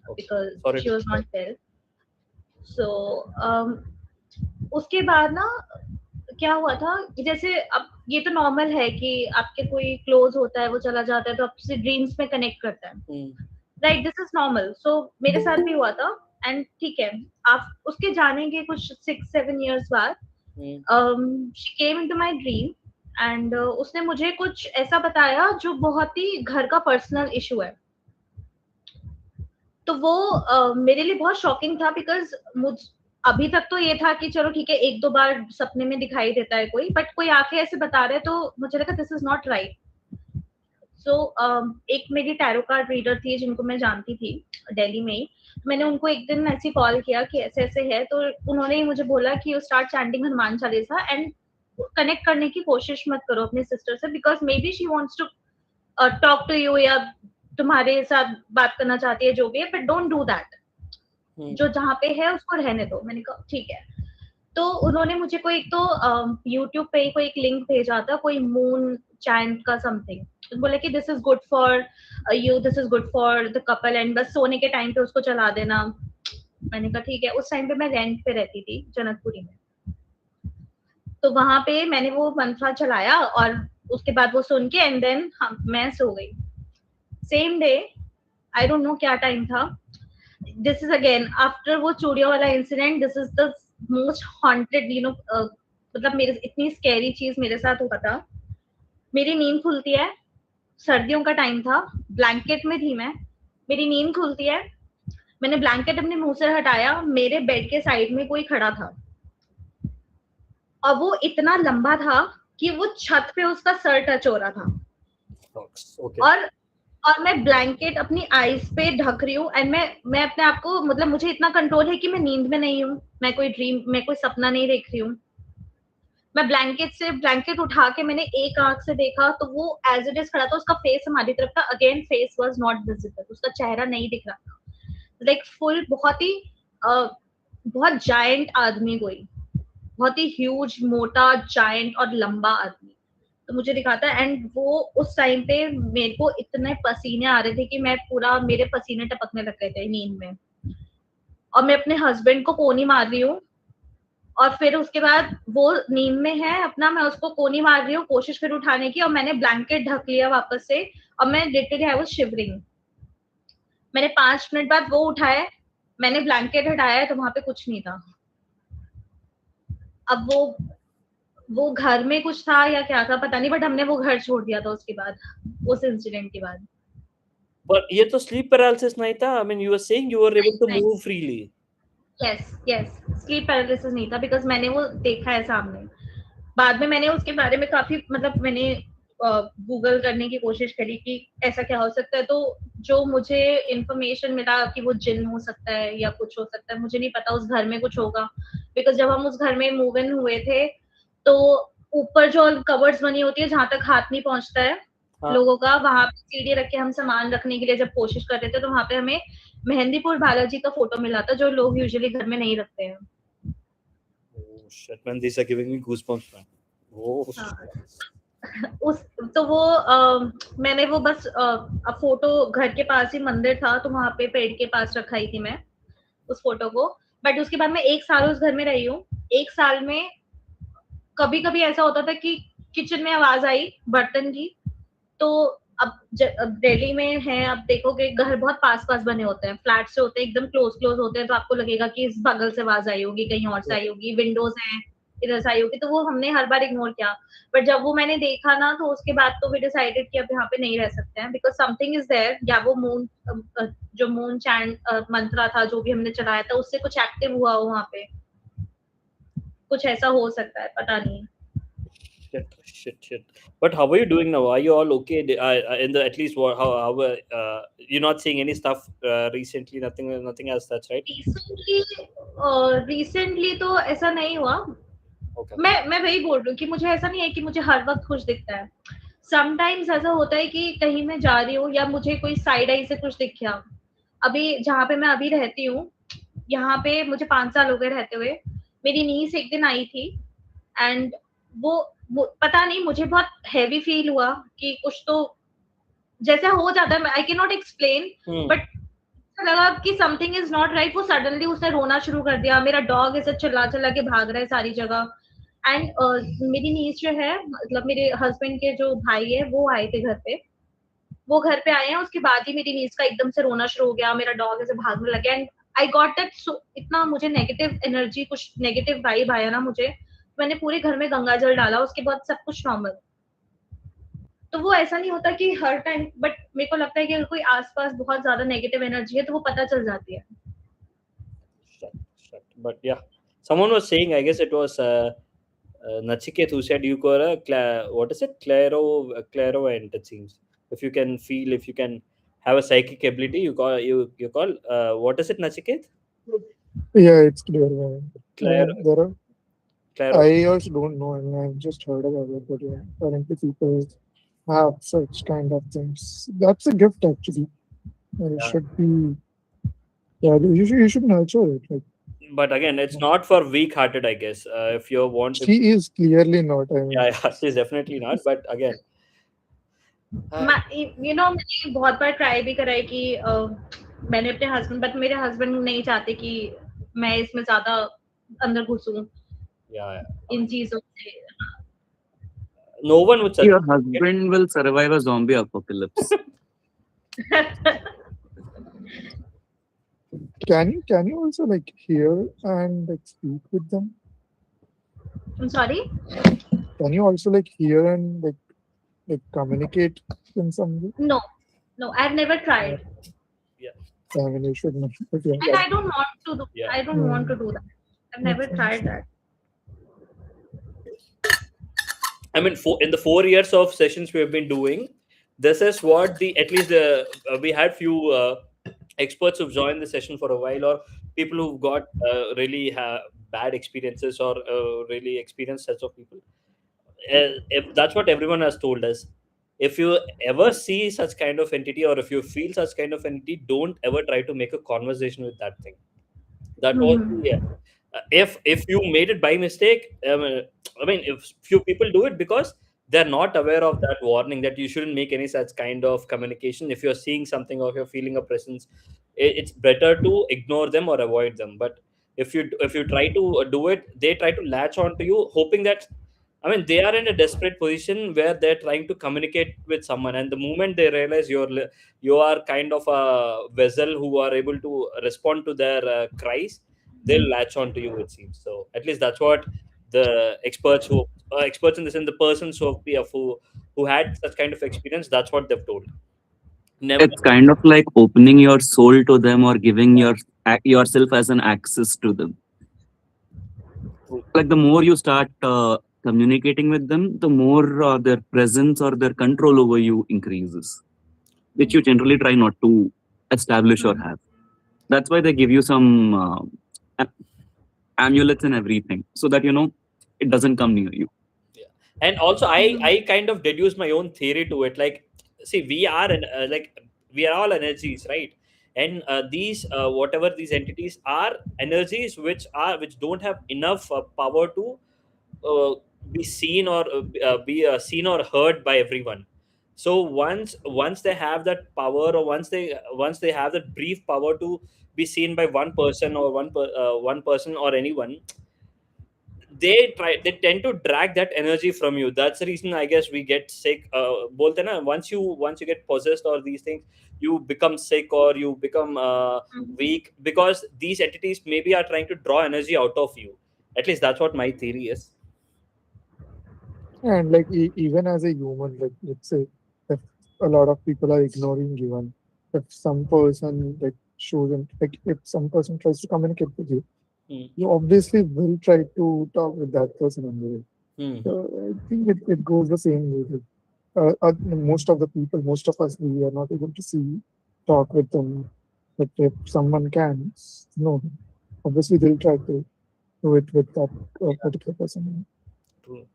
Okay. because Sorry she to was hear. not well. So उसके बाद ना क्या हुआ था कि जैसे अब ये तो नॉर्मल है कि आपके कोई क्लोज होता है वो चला जाता है तो आपसे ड्रीम्स में कनेक्ट करता है right this is normal so मेरे साथ भी हुआ था एंड ठीक है आप उसके जाने के कुछ 6-7 इयर्स बाद she came into my dream and उसने मुझे कुछ ऐसा बताया जो बहुत ही घर का पर्सनल इशू है तो वो मेरे लिए बहुत शॉकिंग था बिकॉज मुझ अभी तक तो ये था कि चलो ठीक है 1-2 बार सपने में दिखाई देता है कोई बट कोई आके ऐसे बता रहे तो मुझे लगा this is not right so एक मेरी टैरो कार्ड रीडर थी जिनको मैं जानती थी दिल्ली में ही मैंने उनको एक दिन ऐसे कॉल किया कि ऐसे ऐसे है तो उन्होंने ही मुझे बोला कि you start chanting Hanuman Chalisa and connect करने की कोशिश मत करो अपने सिस्टर से because maybe she wants to talk to you या तुम्हारे साथ बात करना चाहती है जो भी है बट डोंट डू दैट जो जहाँ पे है उसको रहने दो मैंने कहा ठीक है तो उन्होंने मुझे कोई एक तो यूट्यूब पे कोई एक लिंक भेजा था कोई मून चैंट का समथिंग बोले कि this is good for you this is good for the couple and बस सोने के टाइम पे उसको चला देना मैंने कहा ठीक है उस टाइम पे मैं रेंट पे रहती थी जनकपुरी में तो वहां पे मैंने वो मंत्रा चलाया और उसके बाद वो सुन के एंड देन मैं सो गई same day I don't know क्या टाइम था दिस इज अगेन आफ्टर वो चूड़ियों वाला incident this is the most haunted you know मतलब मेरे इतनी स्कैरी चीज मेरे साथ हुआ था मेरी नींद खुलती है सर्दियों का टाइम था ब्लैंकेट में थी मैं मेरी नींद खुलती है मैंने ब्लैंकेट अपने मुंह से हटाया मेरे बेड के साइड में कोई खड़ा था और वो इतना लंबा था कि वो छत पे उसका सर टच हो रहा था Okay. और मैं ब्लैंकेट अपनी आईज पे ढक रही हूँ एंड मैं अपने आप को मतलब मुझे इतना कंट्रोल है कि मैं नींद में नहीं हूँ मैं कोई सपना नहीं देख रही हूँ मैं ब्लैंकेट उठा के मैंने एक आंख से देखा तो वो एज इट इज खड़ा था उसका फेस हमारी तरफ था again face was not visible उसका चेहरा नहीं दिख रहा था लाइक फुल बहुत जायंट आदमी कोई बहुत ही ह्यूज मोटा जायंट और लंबा आदमी तो मुझे दिखाता है एंड वो उस टाइम पे मेरे को इतने पसीने आ रहे थे कि मैं पूरा मेरे पसीने टपकने लग गए थे नींद में और मैं अपने हस्बैंड को कोनी मार रही हूँ और फिर उसके बाद वो नींद में है अपना मैं उसको कोनी मार रही हूँ कोशिश फिर उठाने की और मैंने ब्लैंकेट ढक लिया वापस से और मैं लिटरली आई वाज शिवरिंग मैंने 5 मिनट बाद वो उठाया मैंने ब्लैंकेट हटाया तो वहां पे कुछ नहीं था अब वो घर में कुछ था या क्या था पता नहीं बट हमने वो घर छोड़ दिया था उसके बाद उस इंसिडेंट के बाद But ये तो sleep paralysis नहीं था. I mean, you were saying you were able to नहीं. move freely. yes sleep paralysis नहीं था बिकॉज मैंने वो देखा है सामने बाद में मैंने उसके बारे में काफी मतलब मैंने गूगल करने की कोशिश करी कि ऐसा क्या हो सकता है तो जो मुझे इंफॉर्मेशन मिला कि वो जिन हो सकता है या कुछ हो सकता है मुझे नहीं पता उस घर में कुछ होगा बिकॉज जब हम उस घर में मूव इन हुए थे तो ऊपर जो कवर्ड्स बनी होती है जहां तक हाथ नहीं पहुंचता है लोगों का वहां पे सीढ़ी रख के हम सामान रखने के लिए जब कोशिश कर रहे थे तो वहां पे हमें मेहंदीपुर बालाजी का फोटो मिला था जो लोग यूजुअली घर में नहीं रखते हैं Oh shit, man, these are giving me goosebumps, man. Oh shit. उस तो वो मैंने वो बस फोटो घर के पास ही मंदिर था तो वहां पे पेड़ के पास रखाई थी मैं उस फोटो को बट उसके बाद मैं 1 साल उस घर में रही हूँ 1 साल में कभी कभी ऐसा होता था कि किचन में आवाज आई बर्तन की तो अब दिल्ली में है अब देखोगे घर बहुत पास पास बने होते हैं फ्लैट से होते हैं एकदम क्लोज होते हैं तो आपको लगेगा कि इस बगल से आवाज आई होगी कहीं और से आई होगी विंडोज हैं इधर से आई होगी तो वो हमने हर बार इग्नोर किया बट जब वो मैंने देखा ना तो उसके बाद तो वी डिसाइडेड कि अब यहाँ पे नहीं रह सकते हैं बिकॉज समथिंग इज देयर या वो मून चैंट मंत्रा था जो भी हमने चलाया था उससे कुछ एक्टिव हुआ हो वहाँ पे कुछ ऐसा हो सकता है पता नहीं Shit. But how are you doing now? Are you all okay? In the at least how you're not seeing any stuff recently? Nothing as such, right? Recently तो ऐसा नहीं हुआ Okay. मैं वही बोल रही हूँ कि मुझे ऐसा नहीं है कि मुझे हर वक्त कुछ दिखता है समटाइम्स ऐसा होता है कि कहीं मैं जा रही हूँ या मुझे कोई साइड आई से कुछ दिख गया। अभी जहाँ पे मैं अभी रहती हूँ, यहाँ पे मुझे 5 साल हो गए रहते हुए। मेरी नीस एक दिन आई थी एंड वो पता नहीं मुझे बहुत हेवी फील हुआ कि कुछ तो जैसा हो जाता है, I can not explain, but लगा कि समथिंग इज नॉट राइट। वो सडनली उसने रोना शुरू कर दिया। मेरा डॉग ऐसे चिल्ला चिल्ला के भाग रहा है सारी जगह। एंड मेरी नीस जो है, मतलब मेरे हस्बैंड के जो भाई है, वो आए थे घर पे। वो घर पे आए हैं, उसके बाद ही मेरी नीस का एकदम से रोना शुरू हो गया, मेरा डॉग ऐसे भागने लग गया। एंड आई गॉट दैट, इतना मुझे नेगेटिव एनर्जी, कुछ नेगेटिव वाइब आया ना मुझे। मैंने पूरे घर में गंगा जल डाला, उसके बाद सब कुछ नॉर्मल। तो वो ऐसा नहीं होता कि हर टाइम, बट मेरे को लगता है कि अगर कोई आसपास बहुत ज्यादा नेगेटिव एनर्जी है तो वो पता चल जाती है। But yeah, someone was saying, I guess it was Nachiket, who said you got a what is it, clairvoyant, it seems. If you can feel, if you can have a psychic ability, you call what is it, Nachiket? Yeah, it's clear. Clair, There are, clairo. I also don't know, and I've just heard about it, but yeah, apparently people have such kind of things. That's a gift, actually. And it Yeah. should be, yeah, you should nurture it. Like, But again, it's not for weak-hearted, I guess. If you want, she is clearly not. I mean, yeah, she's definitely not. But again, you know मैंने बहुत बार try भी करा है कि मैंने अपने husband, but मेरे husband नहीं चाहते कि मैं इसमें ज्यादा अंदर घुसूं yeah, इन चीजों से। no one would Your suggest. husband will survive a zombie apocalypse. can you also like hear and like speak with them? I'm sorry? Can you also like hear and like communicate in some way? No, I've never tried, I mean, you should not. But yeah. and I don't want to do. Yeah. I don't want to do that. I've never Makes tried that. I mean, in the 4 years of sessions we have been doing, this is what at least we had few experts who've joined the session for a while, or people who've got really bad experiences, or really experienced sets of people. If that's what everyone has told us. If you ever see such kind of entity, or if you feel such kind of entity, don't ever try to make a conversation with that thing. That was if you made it by mistake, I mean, if few people do it because they're not aware of that warning, that you shouldn't make any such kind of communication. If you're seeing something or if you're feeling a presence, it's better to ignore them or avoid them. But if you try to do it, they try to latch on to you, hoping that, I mean, they are in a desperate position where they're trying to communicate with someone, and the moment they realize you are kind of a vessel who are able to respond to their cries, they'll latch on to you, it seems. So at least that's what the experts experts in this, and the persons who had such kind of experience, that's what they've told. Never. It's kind of like opening your soul to them, or giving yourself as an access to them. Like the more you start communicating with them, the more their presence or their control over you increases, which you generally try not to establish or have. That's why they give you some amulets and everything, so that it doesn't come near you. And also, I kind of deduce my own theory to it. Like, see, we are we are all energies, right? And these whatever these entities are energies which don't have enough power to be seen, or be seen or heard by everyone. So once they have that power, or once they have that brief power to be seen by one person, or one person or anyone, they tend to drag that energy from you. That's the reason, I guess, we get sick. Bolte na, once you get possessed or these things, you become sick, or you become weak, because these entities maybe are trying to draw energy out of you. At least that's what my theory is. And like even as a human, like let's say if a lot of people are ignoring you, and if some person like shows and like if some person tries to communicate with you, you obviously will try to talk with that person on the way. So I think it goes the same way. Most of the people, most of us, we are not able to talk with them. But if someone can, no, obviously they'll try to do it with that particular person. True.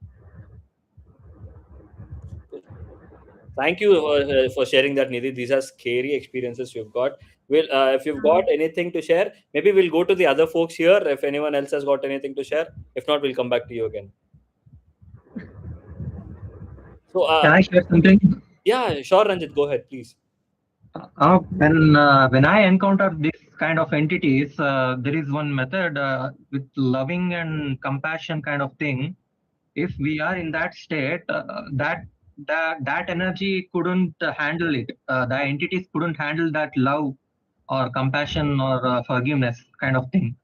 Thank you for sharing that, Nidhi. These are scary experiences you've got. If you've got anything to share, maybe we'll go to the other folks here. If anyone else has got anything to share, if not, we'll come back to you again. So, Can I share something? yeah, sure, Ranjit, go ahead, please. When I encounter this kind of entities, there is one method with loving and compassion kind of thing. If we are in that state, that energy couldn't handle it. The entities couldn't handle that love or compassion or forgiveness kind of thing.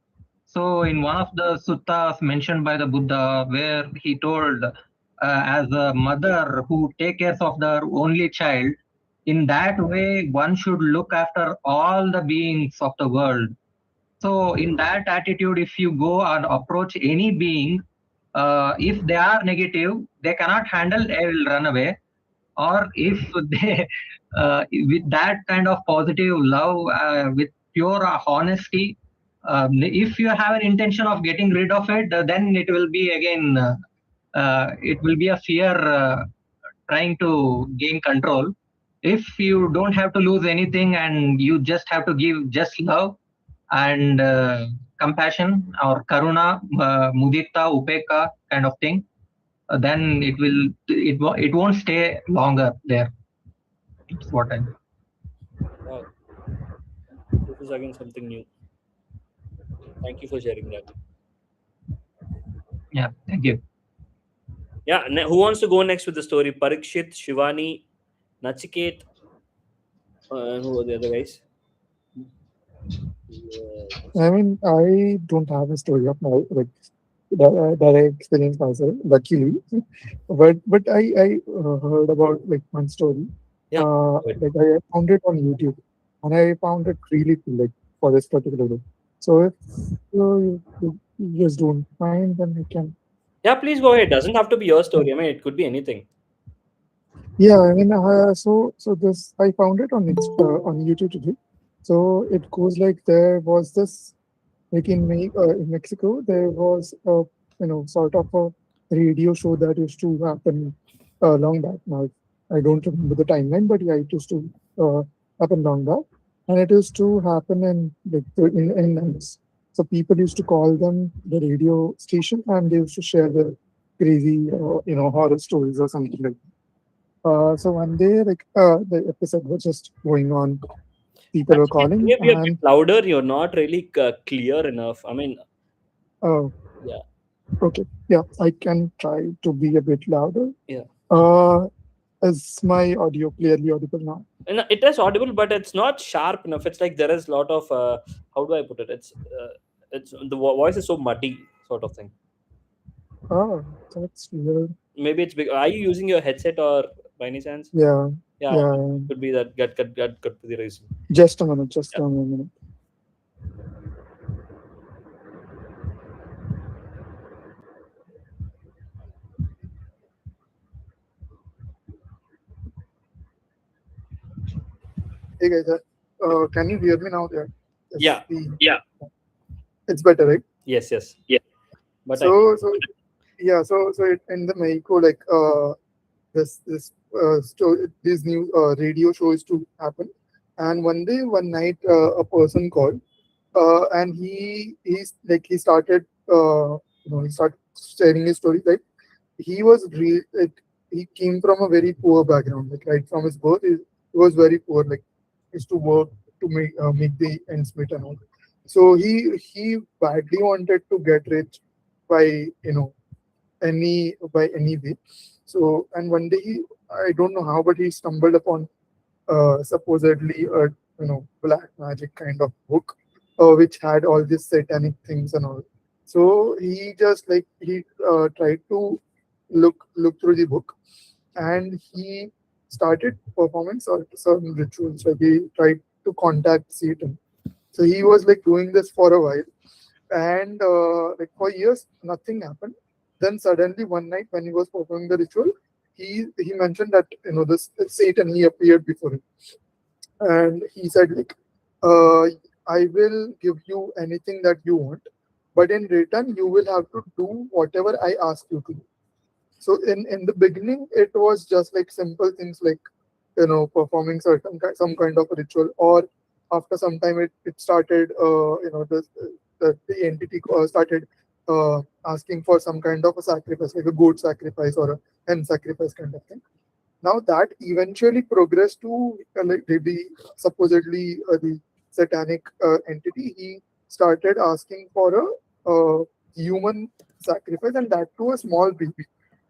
So in one of the suttas mentioned by the Buddha, where he told, as a mother who take care of their only child, in that way one should look after all the beings of the world. So in that attitude, if you go and approach any being, if they are negative, they cannot handle, they will run away. Or if they, with that kind of positive love, with pure honesty, if you have an intention of getting rid of it, then it will be again, it will be a fear trying to gain control. If you don't have to lose anything and you just have to give just love and compassion or karuna, mudita, upeka kind of thing, then it won't stay longer there. It's what I. Wow. This is again something new. Thank you for sharing that. Yeah, thank you. Yeah, who wants to go next with the story? Parikshit, Shivani, Nachiket, and who are the other guys? I mean, I don't have a story of my like that I experienced myself, luckily. But I heard about like one story. Yeah. Like I found it on YouTube, and I found it really cool, like for this particular day. So if you just don't mind, then you can. Yeah, please go ahead. Doesn't have to be your story. I mean, it could be anything. Yeah, I mean, so this I found it on YouTube today. So it goes like there was this like in Mexico there was a sort of a radio show that used to happen long back. Now I don't remember the timeline, but yeah, it used to happen long back, and it used to happen in nights. So people used to call them the radio station, and they used to share their crazy horror stories or something like that. So one day, like the episode was just going on. People were calling. Can you be a bit louder? You're not really clear enough. I mean, oh, yeah. Okay. Yeah, I can try to be a bit louder. Yeah. Is my audio clearly audible now? And it is audible, but it's not sharp enough. It's like there is a lot of how do I put it? It's the voice is so muddy, sort of thing. Oh, that's weird. Maybe it's big. Are you using your headset or by any chance? Yeah. Yeah. Could be that. Could be the reason. Just a minute. Just a minute. Hey guys, can you hear me now? There. Yeah. It's better, right? Yes. But so in the Mexico, like this story, these new radio shows to happen, and one night a person called, and he started he started sharing his story. Like he was he came from a very poor background, like right from his birth he was very poor, like he used to work to make the ends meet and all. So he badly wanted to get rich by any way. So and one day I don't know how, but he stumbled upon supposedly a black magic kind of book, which had all these satanic things and all. So he just tried to look through the book, and he started performing certain rituals. Like he tried to contact Satan. So he was like doing this for a while, and like for years nothing happened. Then suddenly one night when he was performing the ritual, he mentioned that this Satan, he appeared before him, and he said like, I will give you anything that you want, but in return you will have to do whatever I ask you to do. So in the beginning it was just like simple things like performing some kind of a ritual, or after some time it started, the entity started asking for some kind of a sacrifice, like a goat sacrifice or a hen sacrifice kind of thing. Now that eventually progressed to like supposedly the satanic entity. He started asking for a human sacrifice, and that to a small baby.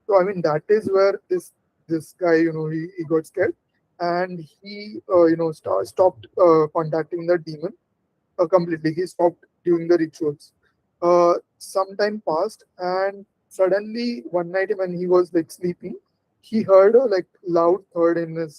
So I mean that is where this guy, he got scared, and he stopped contacting the demon completely. He stopped doing the rituals. Some time passed, and suddenly one night when he was like sleeping, he heard a like a loud noise in his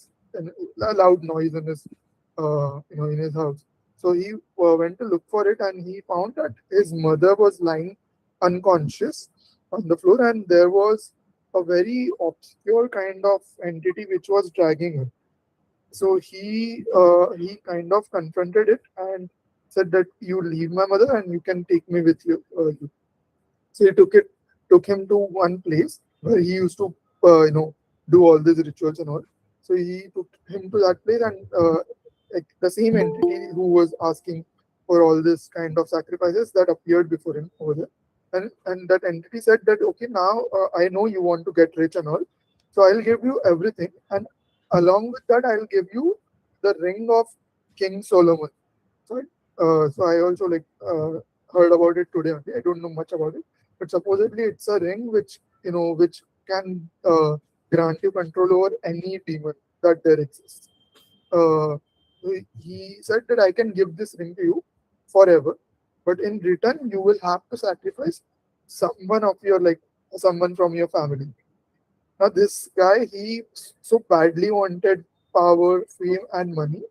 in his house. So he went to look for it, and he found that his mother was lying unconscious on the floor, and there was a very obscure kind of entity which was dragging her. So he kind of confronted it and said that you leave my mother and you can take me with you. So he took him to one place where he used to do all these rituals and all. So he took him to that place, and like the same entity who was asking for all this kind of sacrifices that appeared before him over there. And that entity said that, okay, now I know you want to get rich and all, so I'll give you everything, and along with that I'll give you the ring of King Solomon. So I also heard about it today only. I don't know much about it, but supposedly it's a ring which can grant you control over any demon that there exists. Uh, he said that I can give this ring to you forever, but in return you will have to sacrifice someone from your family. Now this guy, he so badly wanted power, fame, and money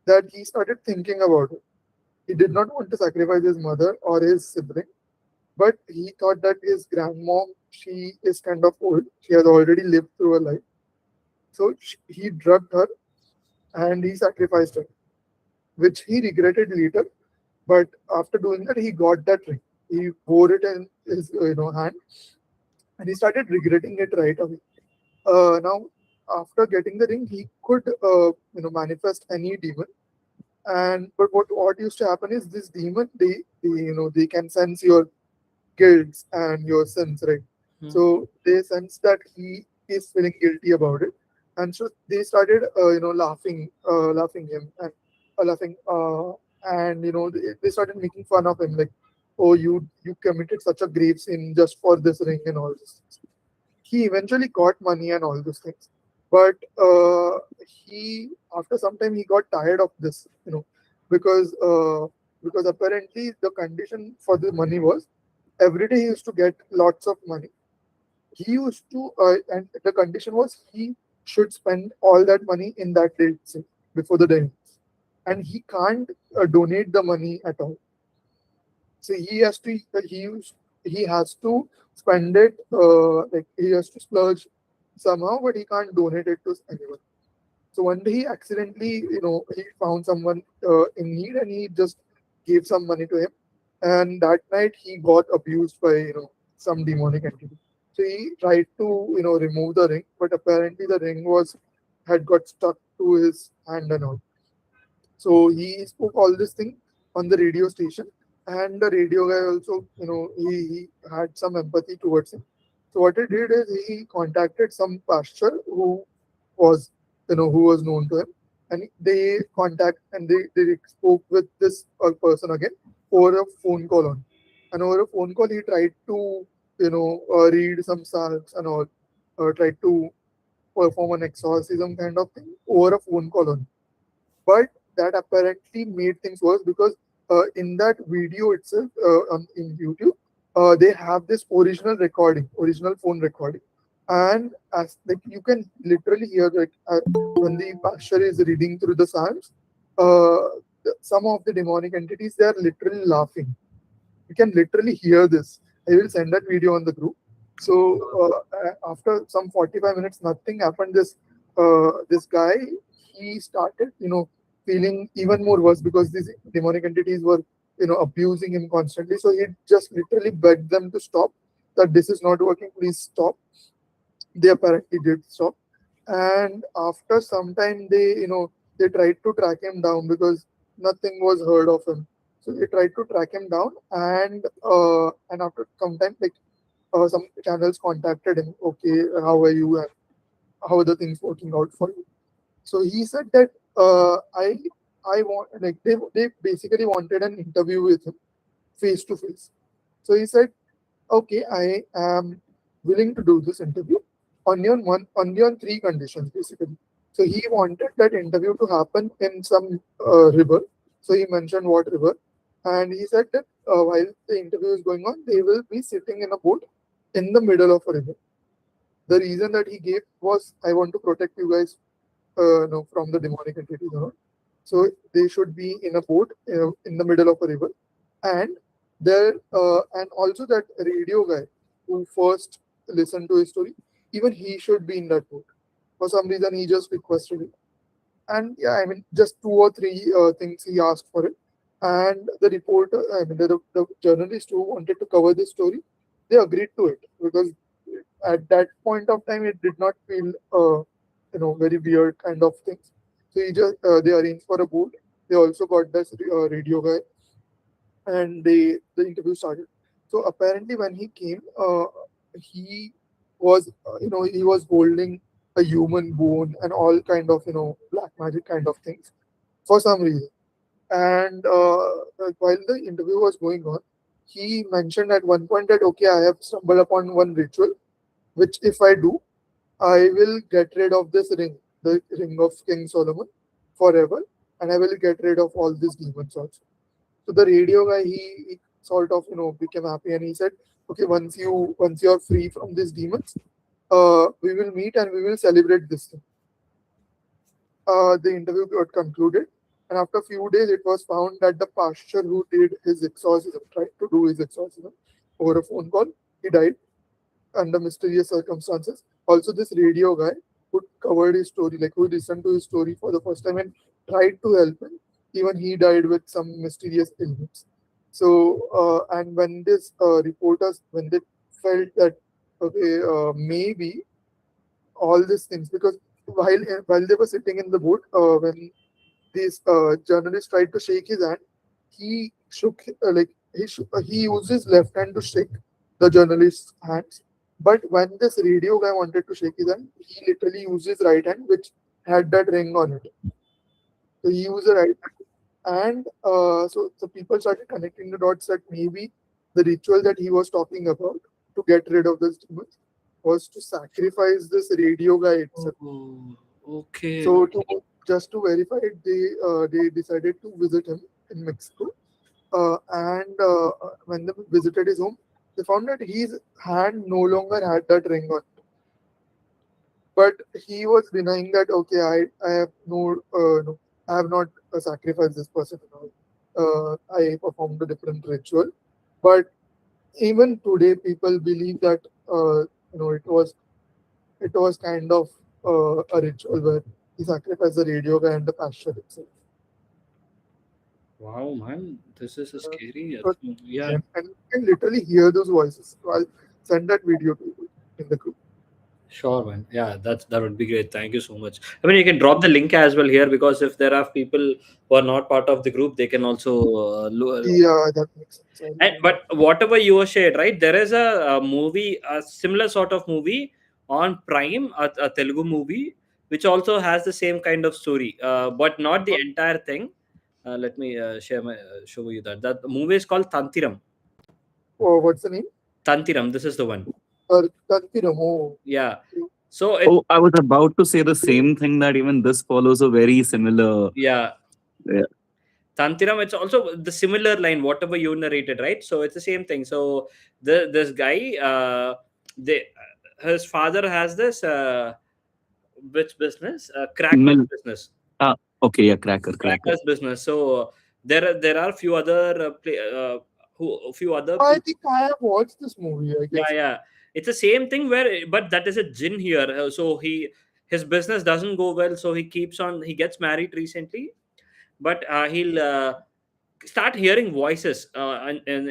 that he started thinking about it. He did not want to sacrifice his mother or his sibling, but he thought that his grandmom, she is kind of old. She has already lived through a life. So he drugged her and he sacrificed her, which he regretted later. But after doing that, he got that ring. He wore it in his hand, and he started regretting it right away. Now, after getting the ring, he could manifest any demon. And but what used to happen is this demon, they can sense your guilt and your sins, right? So they sense that he is feeling guilty about it, and so they started laughing him and laughing and they started making fun of him, like, oh, you committed such a grave sin just for this ring and all this. He eventually got money and all those things, but he after some time he got tired of this, because apparently the condition for the money was every day he used to get lots of money. He used to and the condition was he should spend all that money in that day itself before the day ends. And he can't donate the money at all. So he has to spend it, like he has to splurge somehow, but he can't donate it to anyone. So one day he accidentally, he found someone in need, and he just gave some money to him. And that night he got abused by some demonic entity. So he tried to remove the ring, but apparently the ring had got stuck to his hand and all. So he spoke all this thing on the radio station, and the radio guy also, he had some empathy towards him. So what he did is he contacted some pastor was, who was known to him, and they spoke with this person again over a phone call on, and over a phone call he tried to, read some psalms and all, tried to perform an exorcism kind of thing over a phone call on. But that apparently made things worse, because in that video itself in YouTube, they have this original phone recording, and as like you can literally hear, like when the pastor is reading through the psalms, some of the demonic entities, they are literally laughing. You can literally hear this. I will send that video on the group. So after some 45 minutes, nothing happened. This guy, he started feeling even more worse, because these demonic entities were abusing him constantly. So he just literally begged them to stop, that this is not working, please stop. They apparently did stop, And after some time, they tried to track him down because nothing was heard of him. So they tried to track him down, and after some time, some channels contacted him. Okay, how are you, and how are the things working out for you? So he said that I want, like, they basically wanted an interview with him face to face. So he said, okay, I am willing to do this interview only on three conditions basically. So he wanted that interview to happen in some river. So he mentioned what river, and he said that while the interview is going on, they will be sitting in a boat in the middle of a river. The reason that he gave was, I want to protect you guys, no, from the demonic entities. So they should be in a boat in the middle of a river, and and also that radio guy who first listened to his story, even he should be in that boat. For some reason, he just requested it, and yeah, I mean, just two or three things he asked for it, and the reporter, I mean, the journalist who wanted to cover this story, they agreed to it because at that point of time, it did not feel very weird kind of things. So they arranged for a boat. They also got this radio guy, and the interview started. So apparently, when he came, he was he was holding a human bone and all kind of black magic kind of things for some reason. And while the interview was going on, he mentioned at one point that, okay, I have stumbled upon one ritual, which if I do, I will get rid of this ring, the ring of King Solomon, forever, and I will get rid of all these demons also. So the radio guy, he sort of became happy, and he said, okay, once you are free from these demons, we will meet and we will celebrate this thing. The interview got concluded, and after a few days, it was found that the pastor who did his exorcism, tried to do his exorcism over a phone call, he died under mysterious circumstances. Also, this radio guy who covered his story, like who listened to his story for the first time and tried to help him, even he died with some mysterious illness. So, and when this reporters, when they felt that, okay, maybe all these things, because while they were sitting in the boat, when this journalist tried to shake his hand, he shook he used his left hand to shake the journalist's hands. But when this radio guy wanted to shake his hand, he literally used his right hand, which had that ring on it. So he used the right hand, and so people started connecting the dots that maybe the ritual that he was talking about to get rid of this demons was to sacrifice this radio guy itself. Oh, okay. So just to verify it, they decided to visit him in Mexico, and when they visited his home, they found that his hand no longer had that ring on it. But he was denying that, okay, I have no, I have not sacrificed this person at all. I performed a different ritual. But even today, people believe that it was kind of a ritual where he sacrificed the radio guy and the pasture itself. Wow, man, this is a scary. but- Yeah. And you can literally hear those voices. So I'll send that video to you in the group. Sure, man. Yeah, that would be great. Thank you so much. I mean, you can drop the link as well here, because if there are people who are not part of the group, they can also Yeah, that makes sense. But whatever you shared, right? There is a movie, a similar sort of movie on Prime, a Telugu movie, which also has the same kind of story, but not the entire thing. Let me show you that. That movie is called Tantiram. Oh, what's the name? Tantiram. This is the one. Tantiram. Oh, Yeah. So Oh, I was about to say the same thing, that even this follows a very similar. yeah. Tantiram, it's also the similar line, whatever you narrated, right? So it's the same thing. So this guy, his father has this which business? Cracker Milk. business. Okay, yeah, crackers. Crackers business. So there are few other few other. I think I have watched this movie. I guess. Yeah. It's the same thing but that is a jinn here. So his business doesn't go well. So he keeps on. He gets married recently, but start hearing voices, and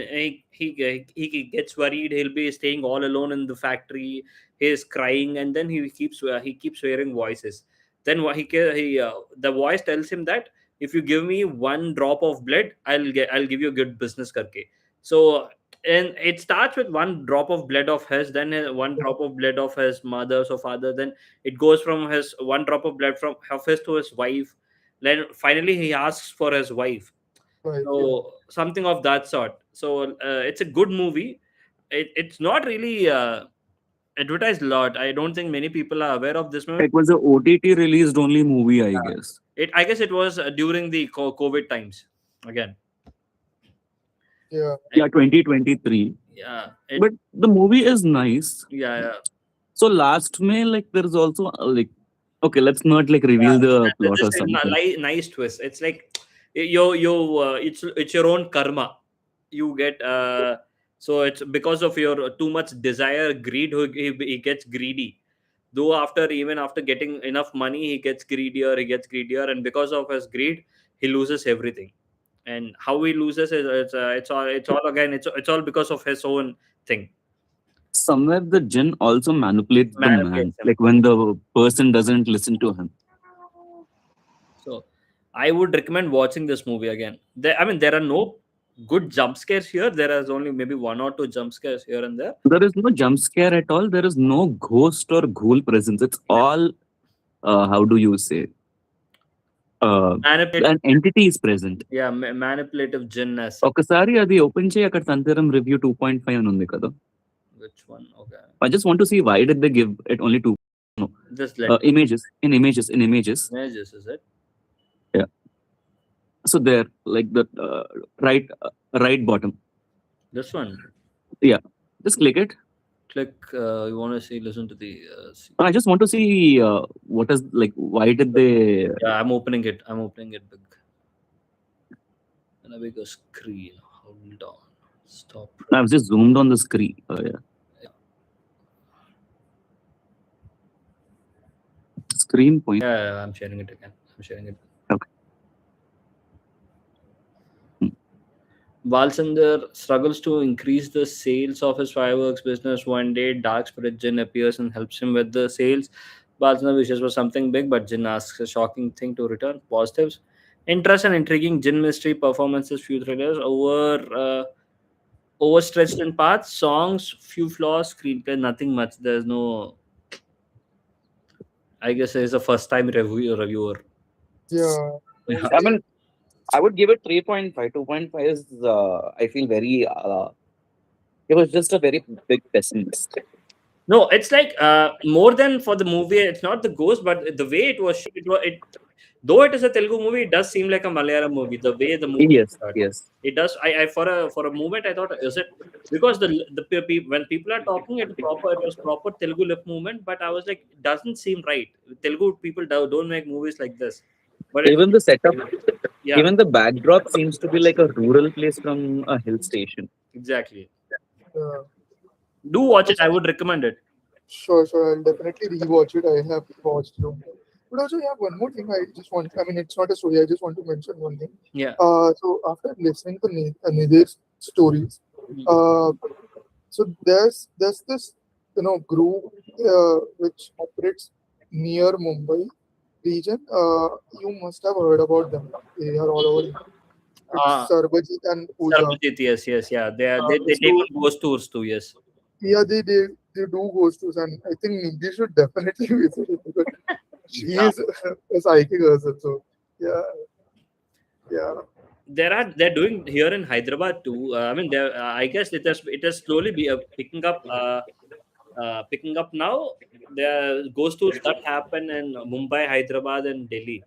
he gets worried. He'll be staying all alone in the factory. He's crying, and then he keeps hearing voices. Then the voice tells him that if you give me one drop of blood, I'll give you a good business karke. So, and it starts with one drop of blood of his, then one drop of blood of his mother's or father, then it goes from his one drop of blood from of his to his wife, then finally he asks for his wife. Right, So something of that sort. So it's a good movie. It's not really advertised a lot. I don't think many people are aware of this movie. It was a OTT released only movie, I guess. I guess it was during the COVID times again. yeah. Yeah, 2023. Yeah, But the movie is nice. yeah. So last May, like there's also like, okay, let's not like reveal the plot or Just a something. nice twist. It's like it's your own karma. You get so it's because of your too much desire, greed. He gets greedy. Though even after getting enough money, he gets greedier, and because of his greed, he loses everything. And how he loses is it's all again it's all because of his own thing. Somewhere the jinn also manipulates the man, Manipulates him. like when the person doesn't listen to him. So I would recommend watching this movie again. There are no good jump scares here. There is only maybe one or two jump scares here and there. There is no jump scare at all. There is no ghost or ghoul presence. It's all, how do you say? Manipulative, An entity is present. yeah, manipulative jinness. ఒకసారి అది open చేయి అక్కడ తంతరం review 2.5 అని ఉంది కదా. Which one? Okay. I just want to see why did they give it only 2. Just let Images, images. images, is it? Yeah. So there, like the right bottom. This one. Yeah. Just click it. Click. You want to see? Listen to the. I just want to see what is like. Why did they? Yeah, I'm opening it big. And a bigger screen. Hold on. Stop. I've just zoomed on the screen. Yeah. Screen point. Yeah, I'm sharing it again. Okay. Balsander struggles to increase the sales of his fireworks business. One day, Dark Spirit Jinn appears and helps him with the sales. Balsander wishes for something big, but Jinn asks a shocking thing to return. Positives: interest and intriguing Jinn mystery performances, few thrillers, overstretched in parts, songs, few flaws, screenplay, nothing much. There's no. I guess he's a first-time reviewer. Yeah. I mean, I would give it 3.5. 2.5 is, I feel very, it was just a very big pessimist. No, it's like more than for the movie. It's not the ghost, but the way it was. Though it is a Telugu movie, it does seem like a Malayalam movie. The way the movie started. Yes. It does. I for a moment I thought, is it because when people are talking, it was proper Telugu lip movement, but I was like, it doesn't seem right. Telugu people don't make movies like this. But Even the setup, yeah, even the backdrop seems to be like a rural place from a hill station. exactly. Yeah. Do watch it. I would recommend it. Sure. I'll definitely rewatch it. I have watched it. But also, yeah, one more thing I just want. I mean, it's not a story. I just want to mention one thing. Yeah. So after listening to Nidhi's stories, so there's this group which operates near Mumbai region. You must have heard about them. They are all over. It's Sarbajit and Pooja. Sarbajit, yes, yeah. They take on ghost tours too, yes. Yeah, they do ghost tours, and I think Nidhi should definitely visit it because she is a psychic herself. So yeah. They're doing here in Hyderabad too. I guess it has slowly picking up now. There are ghost tours that happen in Mumbai, Hyderabad, and Delhi.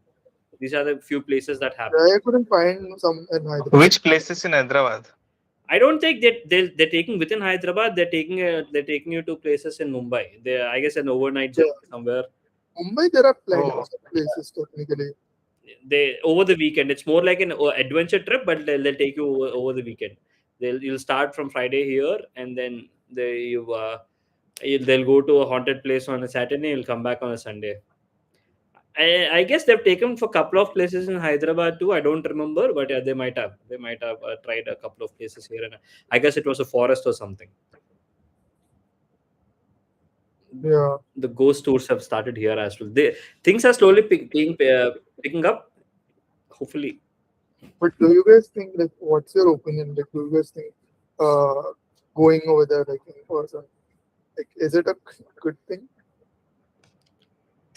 These are the few places that happen. I couldn't find some in Hyderabad. Which places in Hyderabad? I don't think that they're taking within Hyderabad. They're taking you to places in Mumbai. I guess an overnight journey somewhere. Mumbai, there are plenty of places technically. They over the weekend. It's more like an adventure trip, but they'll take you over the weekend. You'll start from Friday here, and then they'll go to a haunted place on a Saturday. You'll come back on a Sunday. I guess they've taken for a couple of places in Hyderabad too. I don't remember, but yeah, they might have. They might have tried a couple of places here, and I guess it was a forest or something. Yeah. The ghost tours have started here as well. Things are slowly picking up. Hopefully, But do you guys think, like, what's your opinion? Like, do you guys think going over there, like, in person, like, is it a good thing?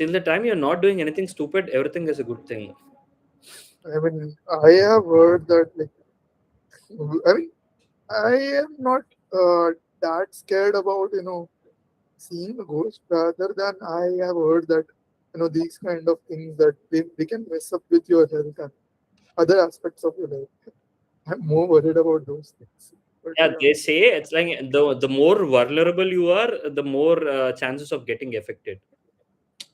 till the time you're not doing anything stupid, everything is a good thing. I mean, I have heard that, like, I mean, I am not that scared about, seeing a ghost, rather than I have heard that, these kind of things that they can mess up with your health and other aspects of your life. I'm more worried about those things. But Yeah, they say it's like the more vulnerable you are, the more chances of getting affected.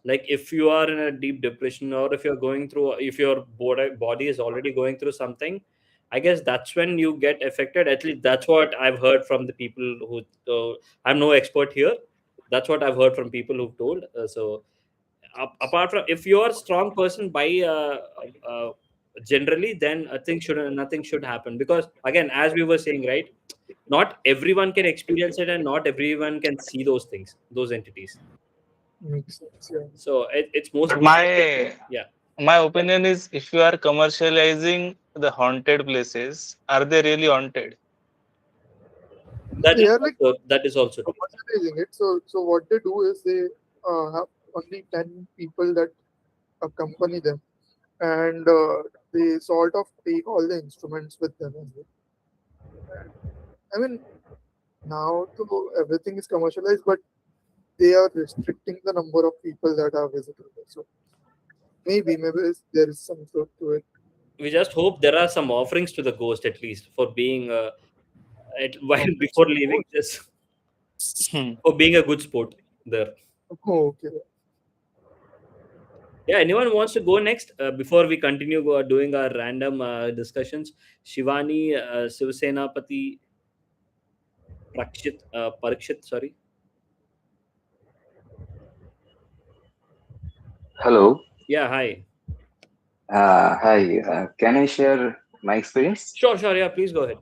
Like if you are in a deep depression, or if you're going through, if your body is already going through something, I guess that's when you get affected. At least that's what I've heard from the people who I'm no expert here. That's what I've heard from people who've told. So apart from, if you're a strong person by generally, then nothing should happen, because again, as we were saying, right, not everyone can experience it, and not everyone can see those things, those entities. makes sense. Yeah. So it's most yeah. My opinion is, if you are commercializing the haunted places, are they really haunted? That They is are like also, that is also true. commercializing it. So what they do is they have only 10 people that accompany them, and they sort of take all the instruments with them as well. And, I mean, now everything is commercialized, but they are restricting the number of people that are visitors. So maybe there is some truth to it. We just hope there are some offerings to the ghost, at least for being while before leaving, just for being a good sport there. Oh, okay. Yeah, anyone wants to go next before we continue doing our random discussions? Shivani, Sivasenapati, Parikshit, sorry. Hello. Yeah, hi. Hi. Can I share my experience? Sure, yeah, please go ahead.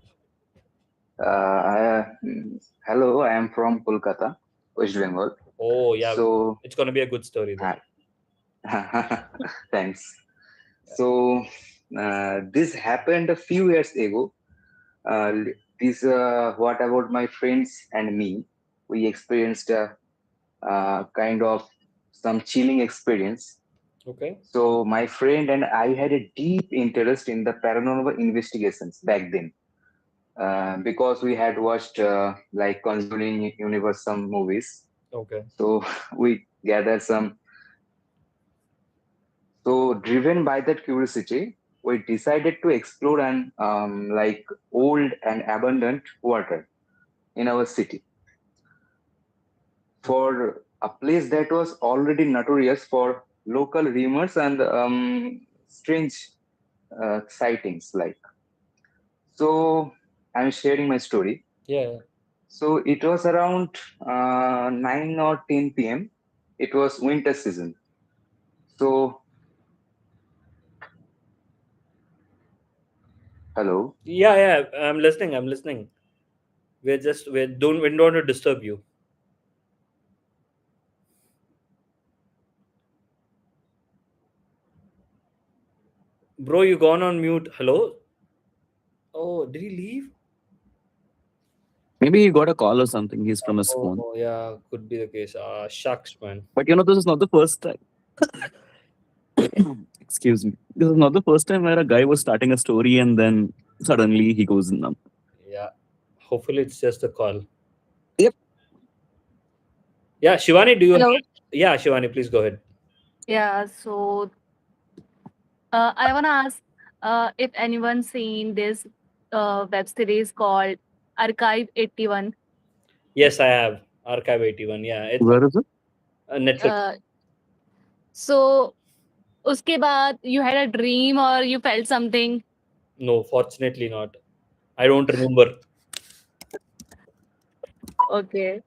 Hello, I am from Kolkata, West Bengal. Oh, yeah. So it's going to be a good story there. thanks. So this happened a few years ago. What about my friends and me? We experienced a kind of some chilling experience. Okay. So my friend and I had a deep interest in the paranormal investigations back then, because we had watched like Conjuring universe some movies. Okay. So we gathered some. So driven by that curiosity, we decided to explore an like old and abandoned quarter in our city, for a place that was already notorious for local rumors and strange sightings. Like, so I'm sharing my story. Yeah. So it was around 9 or 10 p.m. It was winter season. So, hello. Yeah. I'm listening. We don't want to disturb you. Bro, you gone on mute. Hello? Oh, did he leave? Maybe he got a call or something. He's from his phone. Oh, yeah, could be the case. Shucks, man. But this is not the first time. Excuse me. This is not the first time where a guy was starting a story and then suddenly he goes numb. Yeah. Hopefully it's just a call. Yep. Yeah, Shivani, do you? Hello. Yeah, Shivani, please go ahead. Yeah, so I want to ask if anyone's seen this web series called Archive 81. Yes, I have. Archive 81. Yeah. It's Where is it? Netflix. So, uske baad you had a dream or you felt something? No, fortunately not. I don't remember. Okay.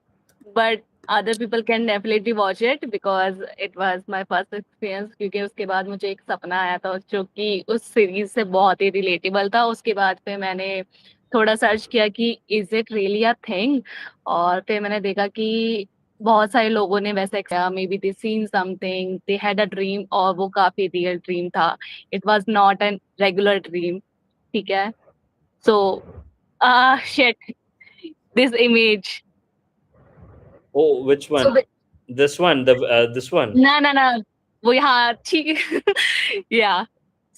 But other people can definitely watch it because it was my first experience. क्योंकि उसके बाद मुझे एक सपना आया था जो कि उस सीरीज से बहुत ही रिलेटेबल था। उसके बाद फिर मैंने थोड़ा सर्च किया कि is it really a thing, और फिर मैंने देखा कि बहुत सारे लोगों ने वैसा किया, may be they seen something, they had a dream, और वो काफी रियल ड्रीम था। It was not an regular dream, ठीक है। So shit, this image. Oh, which So one? This one, this one. no. वो यहाँ ठीक yeah.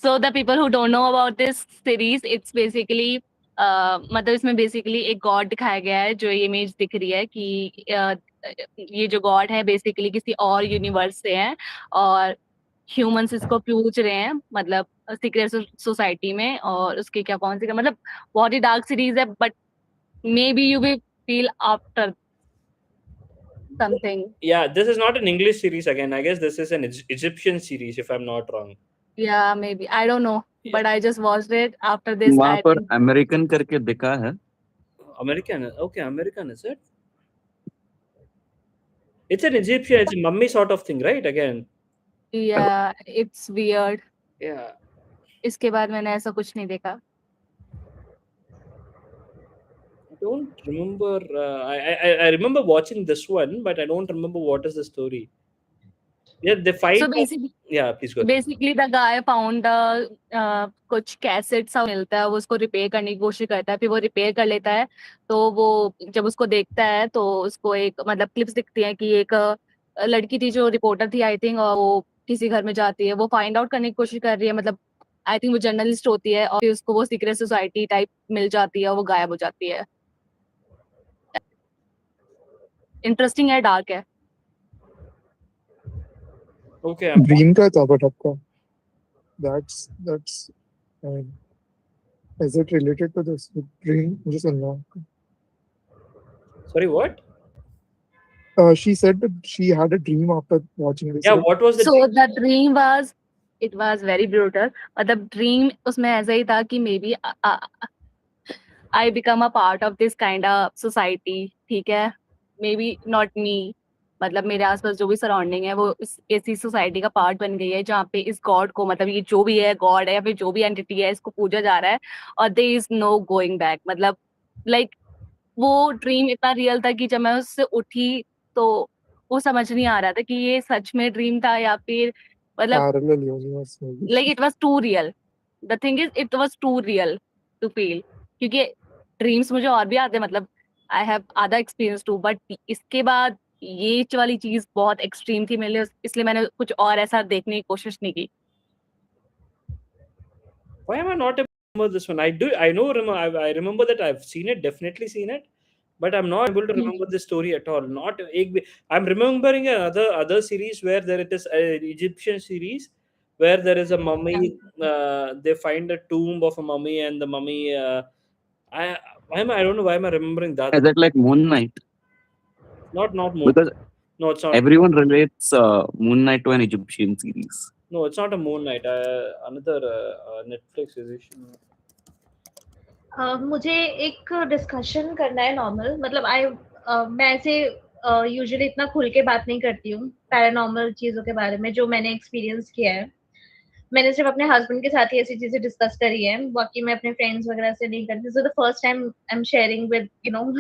So the people who don't know about this series, it's basically मतलब इसमें basically एक God दिखाया गया है। जो ये इमेज दिख रही है कि ये जो गॉड है बेसिकली किसी और यूनिवर्स से है, और ह्यूमंस इसको पूज रहे हैं, मतलब सीक्रेट सोसाइटी में। और उसके क्या कौन सी मतलब बहुत ही डार्क सीरीज है, but may be you will feel after something. Yeah, this is not an English series again. I guess this is an Egyptian series, if I'm not wrong. Yeah, maybe. I don't know. But I just watched it after this. वहाँ I पर think American करके दिखा है। American. Okay, American is it? It's an Egyptian. It's a mummy sort of thing, right? Again. yeah, it's weird. Yeah. इसके बाद मैंने ऐसा कुछ नहीं देखा। I don't remember. I remember watching this one, but I don't remember what is the story. Yeah, they fight. So basically, Yeah, please go. basically the guy found कुछ cassette सा मिलता है, वो उसको रिपेयर करने की कोशिश करता है, फिर वो रिपेयर कर लेता है। तो वो जब उसको देखता है तो उसको एक मतलब क्लिप्स दिखती है कि एक लड़की थी जो रिपोर्टर थी आई थिंक, और वो किसी घर में जाती है, वो फाइंड आउट करने की कोशिश कर रही है, मतलब आई थिंक वो जर्नलिस्ट होती है, और फिर उसको वो सीक्रेट सोसाइटी टाइप मिल जाती है और वो गायब हो जाती है। इंटरेस्टिंग है, डार्क है। Okay. ड्रीम का था बट आपका that's I mean, is it related to this dream? मुझे सुनना है। Sorry, what? She said that she had a dream after watching this. Yeah, right? what was the So dream? the dream was, it was very brutal. मतलब dream उसमें ऐसा ही था कि maybe I become a part of this kind of society, ठीक है। May be not me, मतलब मेरे आसपास जो भी सराउंडिंग है वो इस ऐसी सोसाइटी का पार्ट बन गई है जहाँ पे इस गॉड को, मतलब ये जो भी है गॉड है या फिर जो भी एंटिटी है, इसको पूजा जा रहा है, और there is no going back. मतलब लाइक वो ड्रीम इतना रियल था कि जब मैं उससे उठी तो वो समझ नहीं आ रहा था कि ये सच में ड्रीम था या फिर मतलब Parallel universe maybe. Like it was too real. The thing is it was too real to feel, क्योंकि ड्रीम्स मुझे और भी आते हैं, मतलब I have other experience too, but इसके बाद ये वाली चीज बहुत एक्सट्रीम थी मेरे लिए, इसलिए मैंने कुछ और ऐसा देखने की कोशिश नहीं की। Why am I not able to remember this one? I know. I remember that I've seen it. Definitely seen it. But I'm not able to remember the story at all. I'm remembering other series where there it is an Egyptian series where there is a mummy. They find a tomb of a mummy, and the mummy. I don't know why am I remembering that. Is it like Moon Knight? Not Moon. Because No, it's not. everyone relates Moon Knight to an Egyptian series. No, it's not a Moon Knight. Another Netflix series. मुझे एक discussion करना है normal, मतलब मैं ऐसे usually इतना खुल के बात नहीं करती हूँ पैरानॉर्मल चीजों के बारे में जो मैंने एक्सपीरियंस किया है। मैंने सिर्फ अपने हस्बैंड के साथ ही ऐसी चीजें डिस्कस करी है, बाकी मैं अपने फ्रेंड्स वगैरह से नहीं करती। So the first time I am sharing with you know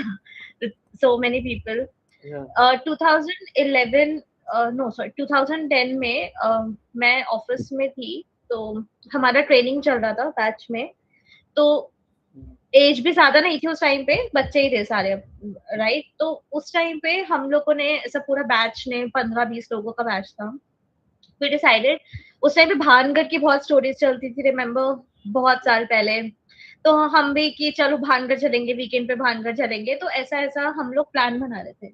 so many people. 2011 no sorry 2010 में मैं ऑफिस में थी, तो हमारा ट्रेनिंग चल रहा था बैच में, तो एज भी ज्यादा नहीं थी उस टाइम पे, बच्चे ही थे सारे, राइट। तो उस टाइम पे हम लोगों ने ऐसा पूरा बैच ने 15-20 लोगों का बैच था। वी डिसाइडेड, उस टाइम पे भानगढ़ की बहुत स्टोरीज चलती थी, रिमेम्बर बहुत साल पहले, तो हम भी कि चलो भानगढ़ चलेंगे, वीकेंड पे भानगढ़ चलेंगे। तो ऐसा हम लोग प्लान बना रहे थे,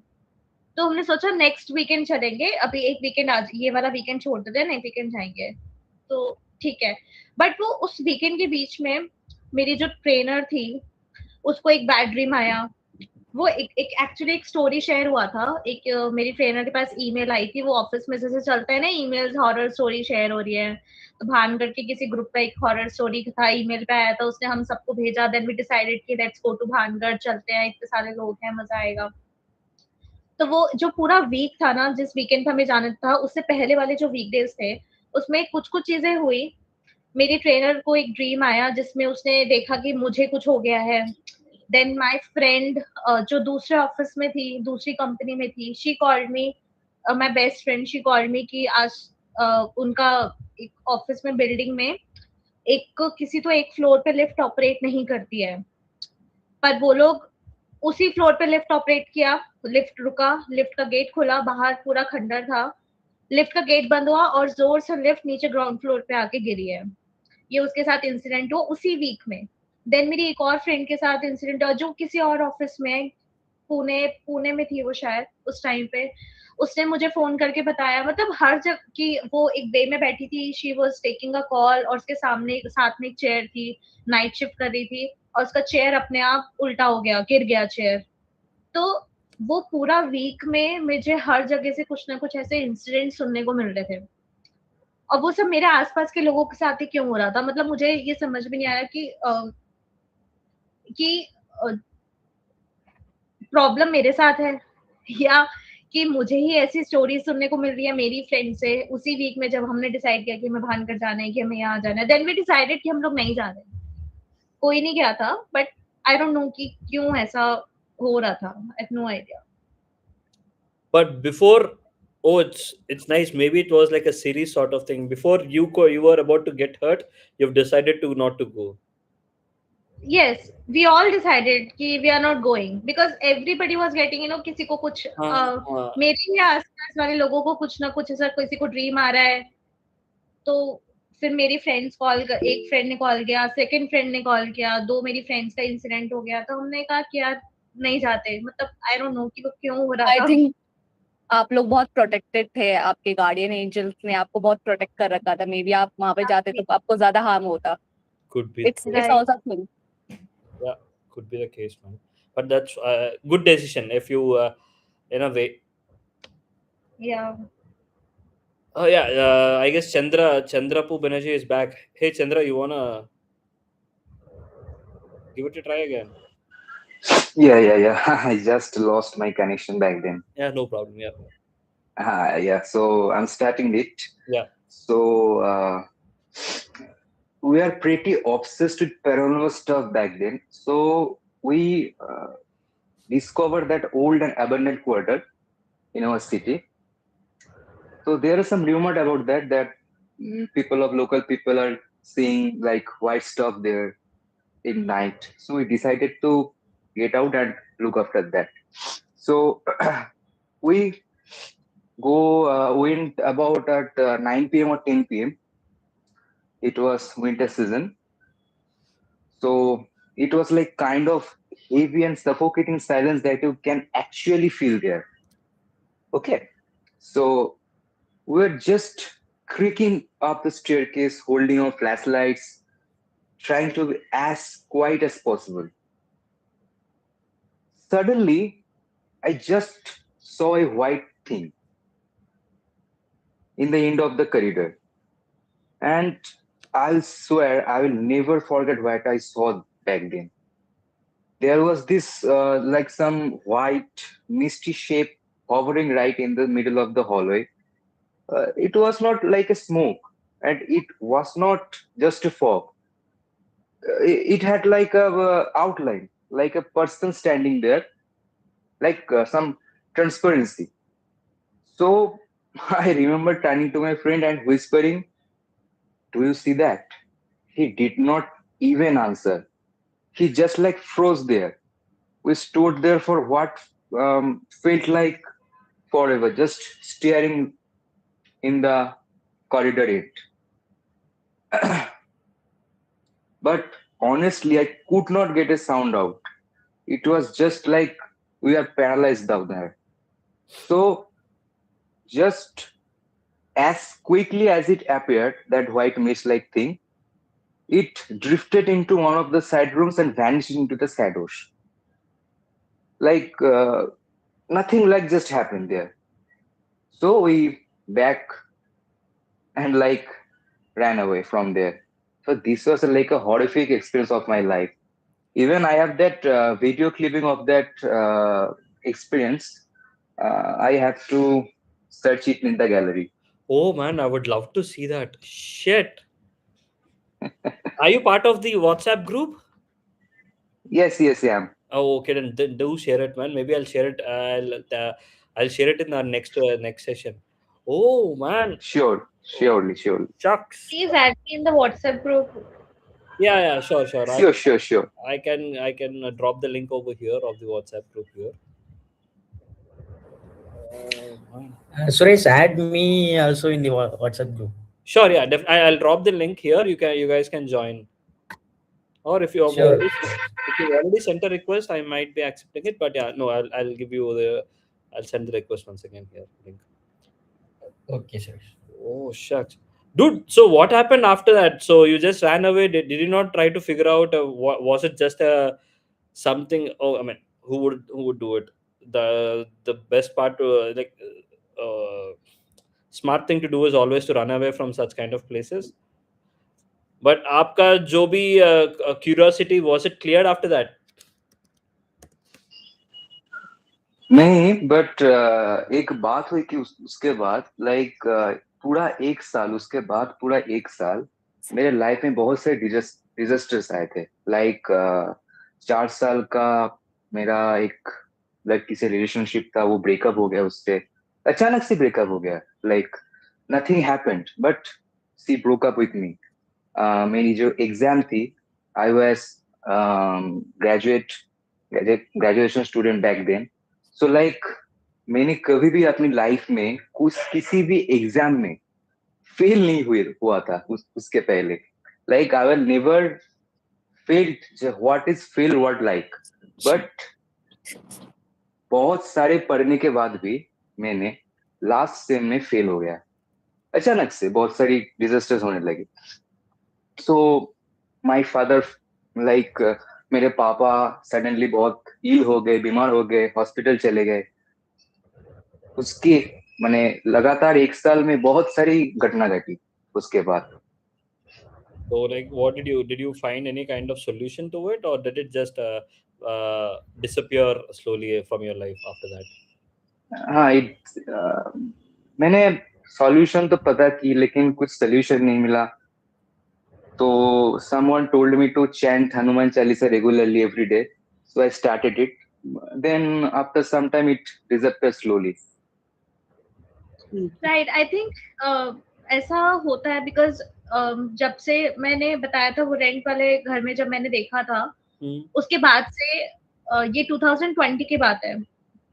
तो हमने सोचा नेक्स्ट वीकेंड चलेंगे, अभी एक वीकेंड आज ये वाला वीकेंड छोड़ देते हैं, नेक्स्ट वीकेंड जाएंगे, तो ठीक है। बट वो उस वीकेंड के बीच में मेरी जो ट्रेनर थी उसको एक बैड ड्रीम आया। वो एक एक्चुअली एक स्टोरी शेयर हुआ था, एक मेरी ट्रेनर के पास ईमेल आई थी, वो ऑफिस में जैसे चलता है ना ईमेल्स, हॉरर स्टोरी शेयर हो रही है, तो भानगढ़ के किसी ग्रुप का एक हॉरर स्टोरी था, ईमेल पे आया था, उसने हम सबको भेजा। देन वी डिसाइडेड कि लेट्स गो टू भानगढ़, चलते हैं, इतने सारे लोग हैं, मजा आएगा। तो वो जो पूरा वीक था ना, जिस वीकेंड पे हमें जाना था, उससे पहले वाले जो वीकडेज थे, उसमें कुछ-कुछ चीज़ें हुई। मेरी ट्रेनर को एक ड्रीम आया जिसमें उसने देखा कि मुझे कुछ हो गया है। देन माय फ्रेंड जो दूसरे ऑफिस में थी, दूसरी कंपनी में थी, she called me, my best friend, she called me कि आज उनका एक ऑफिस में बिल्डिंग में किसी तो एक फ्लोर पे लिफ्ट ऑपरेट नहीं करती है। पर वो लोग उसी फ्लोर पे लिफ्ट ऑपरेट किया, लिफ्ट रुका, लिफ्ट का गेट खुला, बाहर पूरा खंडर था। लिफ्ट का गेट बंद हुआ और ज़ोर से लिफ्ट नीचे ग्राउंड फ्लोर पे आके गिरी है। ये उसके साथ इंसिडेंट हुआ उसी वीक में। देन मेरी एक और फ्रेंड के साथ इंसिडेंट हुआ जो किसी और ऑफिस में, पुणे पुणे में थी वो शायद उस टाइम पे। उसने मुझे फ़ोन करके बताया, मतलब हर जगह कि वो एक बे में बैठी थी, she was taking a call और उसके साथ में एक चेयर थी, नाइट शिफ्ट कर रही थी और उसका चेयर अपने आप उल्टा हो गया, गिर गया चेयर। तो वो पूरा वीक में मुझे हर जगह से कुछ ना कुछ ऐसे इंसिडेंट सुनने को मिल रहे थे। और वो सब मेरे आस-पास के लोगों के साथ ही क्यों हो रहा था? मतलब मुझे ये समझ में नहीं आया कि प्रॉब्लम मेरे साथ है या कि मुझे ही ऐसी स्टोरी सुनने को मिल रही है मेरी फ्रेंड से उसी वीक में, जब हमने डिसाइड किया कि हमें भानगढ़ जाना है, कि हमें यहाँ जाना है। देन वी डिसाइडेड कि हम लोग नहीं जा रहे। कोई नहीं गया था, बट आई डोंट नो कि क्यों ऐसा हो रहा था। I have no idea. But before, oh, it's nice. Maybe it was like a series sort of thing. Before you were about to get hurt, you've decided to not to go. Yes, we all decided कि we are not going because everybody was getting, you know, किसी को कुछ हाँ. मेरे ही आसपास वाले लोगों को कुछ ना कुछ ऐसा, किसी को ड्रीम आ रहा है। तो फिर मेरी एक फ्रेंड ने कॉल किया, सेकंड फ्रेंड ने कॉल किया, 2 मेरी फ्रेंड्स का इंसिडेंट हो गया। तो हमने कहा कि यार नहीं जाते। मतलब आई डोंट नो कि वो क्यों हो रहा आई था। थिंक आप लोग बहुत प्रोटेक्टेड थे, आपके गार्डियन एंजल्स ने आपको बहुत प्रोटेक्ट कर रखा था। मे बी आप वहां पे जाते तो आपको ज्यादा हार्म होता। Could be. It's Right. Also thing. Yeah, could be the case, man. But that's good decision if you in a way. Yeah. Oh yeah, I guess Chandrapu Banerjee is back. Hey Chandra, you wanna give it a try again? Yeah. I just lost my connection back then. Yeah, no problem. Yeah. Yeah. So I'm starting it. Yeah. So we are pretty obsessed with paranormal stuff back then. So we discovered that old and abandoned quarter in our city. So there is some rumor about that local people are seeing like white stuff there in night. So we decided to get out and look after that. So we went about at 9 p.m. or 10 p.m. It was winter season. So it was like kind of heavy and suffocating silence that you can actually feel there. Okay. So we're just creaking up the staircase, holding our flashlights, trying to be as quiet as possible. Suddenly, I just saw a white thing in the end of the corridor. And I'll swear I will never forget what I saw back then. There was this like some white misty shape hovering right in the middle of the hallway. It was not like a smoke, and it was not just a fog. It had like a outline, like a person standing there, like some transparency. So I remember turning to my friend and whispering, "Do you see that?" He did not even answer. He just like froze there. We stood there for what felt like forever, just staring in the corridor end. But honestly, I could not get a sound out. It was just like we are paralyzed down there. So, just as quickly as it appeared, that white mist like thing, it drifted into one of the side rooms and vanished into the shadows. Like nothing like just happened there. So we back and like ran away from there. So this was like a horrific experience of my life. Even I have that video clipping of that experience. I have to search it in the gallery. Oh man, I would love to see that. Shit. Are you part of the WhatsApp group? Yes, yeah. Oh, okay. Then do share it, man. Maybe I'll share it. I'll share it in our next session. Oh man, Sure, surely. shucks. Please add me in the WhatsApp group. Yeah, sure. Sure. I can drop the link over here of the WhatsApp group here. Oh man. Suresh, add me also in the WhatsApp group. Sure, yeah. I'll drop the link here. You guys can join. Or if you have Sure. already sent a request, I might be accepting it. But yeah, no, I'll give you I'll send the request once again here. Link. Okay, Suresh. Oh shucks, dude. So what happened after that? So you just ran away. Did you not try to figure out was it just a something? Oh, I mean, who would do it? The best part to smart thing to do is always to run away from such kind of places. But आपका जो भी curiosity, was it cleared after that? नहीं, but एक बात हुई कि उसके बाद पूरा एक साल, उसके बाद पूरा एक साल मेरे लाइफ में बहुत से डिजास्टर्स आए थे. 4 साल का मेरा एक लड़की से रिलेशनशिप था, वो ब्रेकअप हो गया. उससे अचानक से ब्रेकअप हो गया. Nothing happened but she broke up with me. मेरी जो एग्जाम थी, I was graduation student back then. So मैंने कभी भी अपनी लाइफ में किसी भी एग्जाम में फेल नहीं हुआ था उसके पहले. I will never failed what is fail word but बहुत सारे पढ़ने के बाद भी मैंने लास्ट सेम में फेल हो गया. अचानक से बहुत सारी डिजास्टर्स होने लगे. सो माय फादर मेरे पापा सडनली बहुत इल हो गए, बीमार हो गए, हॉस्पिटल चले गए. उसके मैंने लगातार एक साल में बहुत सारी घटना घटी उसके बाद. So what did you find any kind of solution to it, or did it just disappear slowly from your life after that? हाँ, मैंने सॉल्यूशन तो पता की, लेकिन कुछ सॉल्यूशन नहीं मिला. तो someone told me to chant Hanuman Chalisa regularly every day, so I started it. Then after some time it disappeared slowly. Right, I think ऐसा होता है because जब से मैंने बताया था वो रेंट वाले घर में जब मैंने देखा था, उसके बाद से ये 2020 की बात है,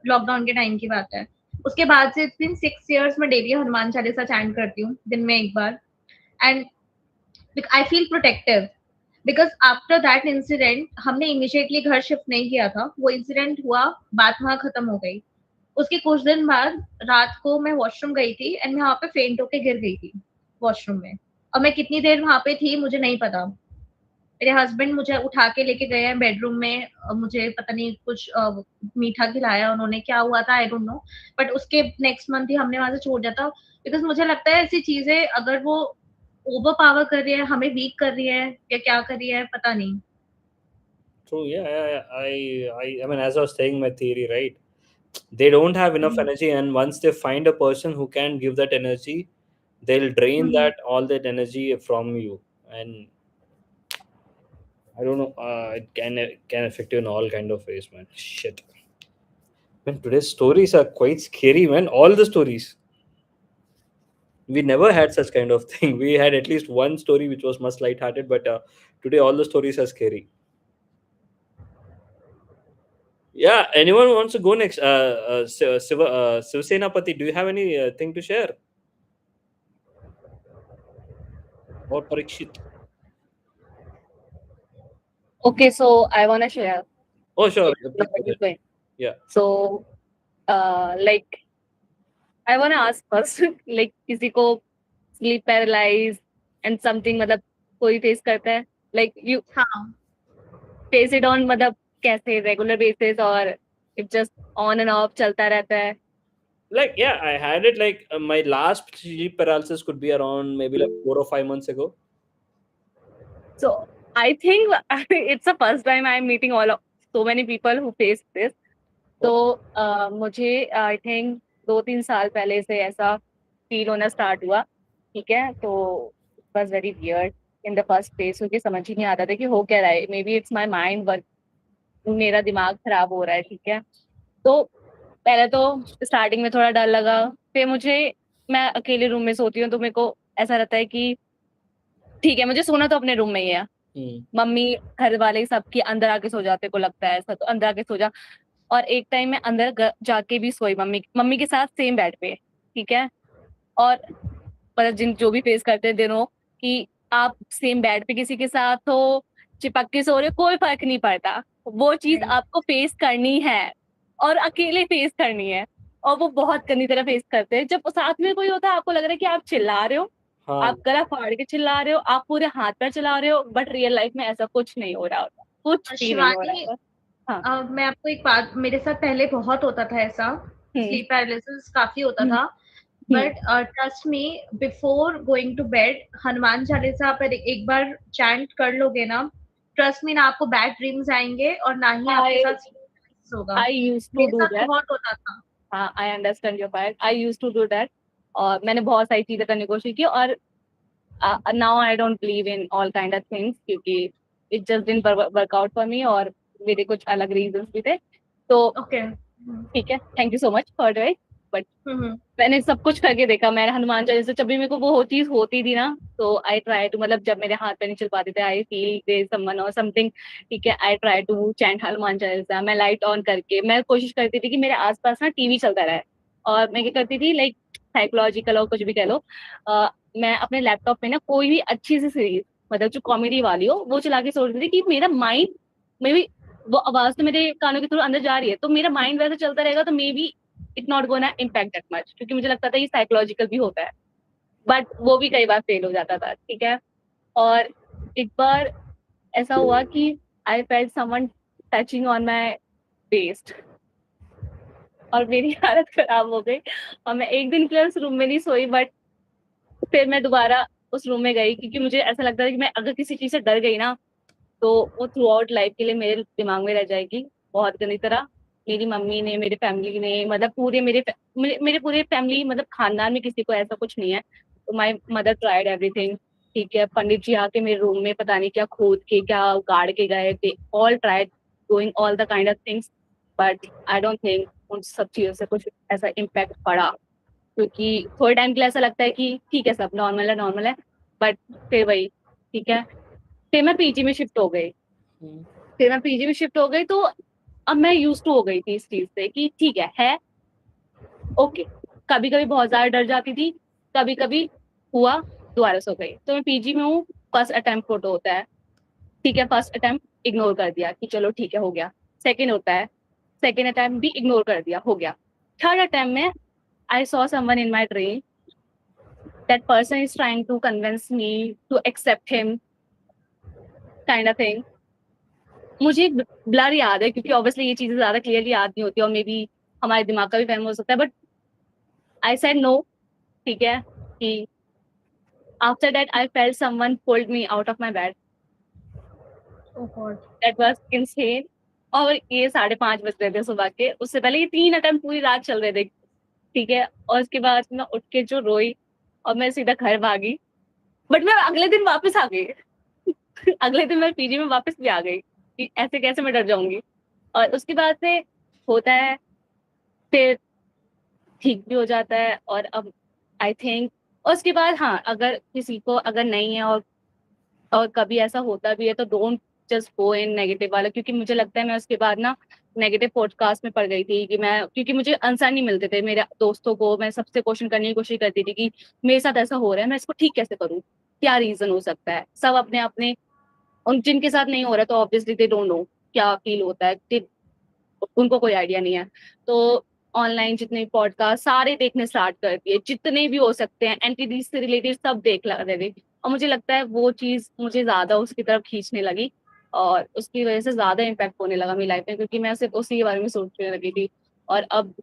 लॉकडाउन के टाइम की बात है. उसके बाद से इट्स बीन 6 years मैं डेली हनुमान चालीसा चैंट करती हूँ दिन में एक बार. And I feel protective because after that incident हमने immediately घर शिफ्ट नहीं किया था. वो इंसिडेंट हुआ, बात वहां खत्म हो गई. उसके कुछ दिन बाद रात को मैं वॉशरूम गई थी एंड मैं वहां पे फेंट होके गिर गई थी वॉशरूम में. और मैं कितनी देर वहां पे थी मुझे नहीं पता. मेरे हस्बैंड मुझे उठा के लेके गए हैं बेडरूम में. मुझे पता नहीं कुछ मीठा खिलाया उन्होंने, क्या हुआ था आई डोंट नो. बट उसके नेक्स्ट मंथ ही हमने वहां से छोड़ दिया था बिकॉज मुझे लगता है ऐसी चीजें अगर वो ओवर पावर कर रही है, हमें वीक कर रही है या क्या कर रही है पता नहीं. True, yeah. I mean, as I was saying, my theory, right? They don't have enough energy, and once they find a person who can give that energy, they'll drain all that energy from you. And I don't know, it can affect you in all kind of ways, man. Shit, man. Today's stories are quite scary, man. All the stories. We never had such kind of thing. We had at least one story which was much lighthearted, but today all the stories are scary. Yeah, anyone wants to go next? Sivasenapati, do you have anything to share? Or Parikshit? Okay, so I want to share. Oh, sure. Yeah. So, I want to ask first, किसी को sleep paralysis and something मतलब कोई face करता है, you face it on मतलब कैसे regular basis or it just on and off चलता रहता है? Yeah, I had it my last sleep paralysis could be around maybe 4 or 5 months ago. So I think it's the first time I'm meeting so many people who face this. तो मुझे I think 2-3 साल पहले से ऐसा feel होना start हुआ, ठीक है। तो it was very weird in the first place, क्योंकि समझ ही नहीं आता था कि हो क्या रहा है। May be it's my mind work, मेरा दिमाग खराब हो रहा है, ठीक है। तो पहले तो स्टार्टिंग में थोड़ा डर लगा, फिर मैं अकेले रूम में सोती हूँ तो मेरे को ऐसा रहता है कि ठीक है, मुझे सोना तो अपने रूम में ही है। मम्मी, घर वाले सबके अंदर आके सो जाते को लगता है ऐसा, तो अंदर आके सो जा। और एक टाइम मैं अंदर जाके भी सोई मम्मी के साथ सेम बेड पे, ठीक है। और मतलब जो भी फेस करते हैं दिनों कि आप सेम बेड पे किसी के साथ हो, चिपक के सो रहे हो, कोई फर्क नहीं पड़ता। वो चीज आपको फेस करनी है और अकेले फेस करनी है, और वो बहुत गंदी तरह फेस करते हैं। जब साथ में कोई होता है आपको लग रहा है कि आप चिल्ला रहे हो, आप गला फाड़ के चिल्ला रहे हो, आप पूरे हाथ पैर चला रहे हो, बट रियल लाइफ में ऐसा कुछ नहीं हो रहा होता, कुछ भी नहीं हो रहा होता। हाँ। मैं आपको एक बात, मेरे साथ पहले बहुत होता था ऐसा, स्लीप पैरालिसिस काफी होता था, but trust me, before going to bed Hanuman Chalisa पर एक बार चैंट कर लोगे ना, ट्रस्ट मी, ना आपको बैड ड्रीम्स आएंगे और ना ही आपके साथ होगा। आई यूज्ड टू मेरे डू साथ दैट। बहुत होता था। हाँ, I understand your point. I used to do that, और मैंने बहुत सारी चीजें करने की कोशिश की, और now I don't believe in all kind of things, क्योंकि it just didn't work out for me, और मेरे कुछ अलग रीजंस भी थे। तो ओके, ठीक है, thank you so much for advice. But मैंने सब कुछ करके देखा। मैंने हनुमान चालीसा, जब भी मेरे को वो चीज होती थी ना, तो आई ट्राई टू, मतलब जब मेरे हाथ पे नहीं चल पाते थे, आई फील देयर समवन और समथिंग, ठीक है, I try to chant Hanuman Chalisa. मैं लाइट ऑन करके मैं कोशिश करती थी कि मेरे आसपास ना टीवी चलता रहे, और मैं क्या करती थी, लाइक साइकोलॉजिकल और कुछ भी कह लो, मैं अपने लैपटॉप में ना कोई भी अच्छी सी सीरीज, मतलब जो कॉमेडी वाली हो, वो चला के सोचती थी कि मेरा माइंड, मे बी वो आवाज तो मेरे कानों के थ्रू अंदर जा रही है, तो मेरा माइंड वैसे चलता रहेगा, तो may be it not gonna impact that much, क्योंकि मुझे लगता था ये साइकोलॉजिकल भी होता है, बट वो भी कई बार फेल हो जाता था, ठीक है। और एक बार ऐसा हुआ कि I felt someone touching on my waist, और मेरी हालत खराब हो गई, और मैं एक दिन के लिए उस रूम में नहीं सोई, बट फिर मैं दोबारा उस रूम में गई, क्योंकि मुझे ऐसा लगता था कि मैं अगर किसी चीज से डर गई ना, तो वो थ्रू आउट लाइफ के लिए मेरे दिमाग में रह जाएगी बहुत गंदी तरह। मेरी मम्मी ने, मेरी फैमिली ने, मतलब पूरे मेरे पूरे फैमिली, मतलब खानदान में किसी को ऐसा कुछ नहीं है। तो माय मदर ट्राइड एवरीथिंग, ठीक है। पंडित जी आके मेरे रूम में पता नहीं क्या खोद के, क्या उगाड़ के गए थे, all tried doing all the kind of things, but I don't think उन सब चीजों से कुछ ऐसा इम्पैक्ट पड़ा, क्योंकि थोड़े टाइम के लिए ऐसा लगता है कि ठीक है, सब नॉर्मल है, बट फिर वही, ठीक है। फिर मैं पीजी में शिफ्ट हो गई, तो अब मैं यूज टू हो गई थी इस चीज से कि ठीक है ओके। कभी कभी बहुत ज्यादा डर जाती थी, कभी कभी हुआ, दोबारा सो गई। तो मैं पीजी में हूँ, फर्स्ट अटेम्प्ट फोटो होता है, ठीक है, फर्स्ट अटेम्प्ट इग्नोर कर दिया कि चलो ठीक है, हो गया। सेकेंड होता है, सेकेंड अटेम्प्ट भी इग्नोर कर दिया, हो गया। थर्ड अटेम्प्ट में I saw someone in my dream, that person is trying to convince me to accept him, kind of thing. मुझे ब्लर याद है, क्योंकि ऑब्वियसली ये चीजें ज्यादा क्लियरली याद नहीं होती, और मे बी हमारे दिमाग का भी फैम हो सकता है, बट आई सेड नो, ठीक है। कि after that I felt someone pulled me out of my bed, that was insane. और ये 5:30 बज रहे थे सुबह के, उससे पहले ये 3 अटेम्प्ट पूरी रात चल रहे थे, ठीक है। और उसके बाद मैं उठ के जो रोई, और मैं सीधा घर भागी, बट मैं अगले दिन वापस आ गई अगले दिन मैं पीजी में वापस भी आ गई कि ऐसे कैसे मैं डर जाऊंगी। और उसके बाद से होता है, फिर ठीक भी हो जाता है। और अब आई थिंक उसके बाद, हाँ, अगर किसी को अगर नहीं है, और कभी ऐसा होता भी है, तो don't just go in negative वाला, क्योंकि मुझे लगता है मैं उसके बाद ना नेगेटिव पॉडकास्ट में पड़ गई थी, कि मैं, क्योंकि मुझे आंसर नहीं मिलते थे मेरे दोस्तों को, मैं सबसे क्वेश्चन करने की कोशिश करती थी कि मेरे साथ ऐसा हो रहा है, मैं इसको ठीक कैसे करूँ, क्या रीजन हो सकता है। सब अपने अपने, उन जिनके साथ नहीं हो रहा, तो ऑब्वियसली दे डोंट नो क्या फील होता है, उनको कोई आइडिया नहीं है। तो ऑनलाइन जितने पॉडकास्ट सारे देखने स्टार्ट कर दिए, जितने भी हो सकते हैं, एंटिटीज से रिलेटेड सब देख रहे थे। और मुझे लगता है वो चीज मुझे ज्यादा उसकी तरफ खींचने लगी, और उसकी वजह से ज्यादा इम्पैक्ट होने लगा मेरी लाइफ में, क्योंकि मैं सिर्फ उसी के बारे में सोचने लगी थी। और अब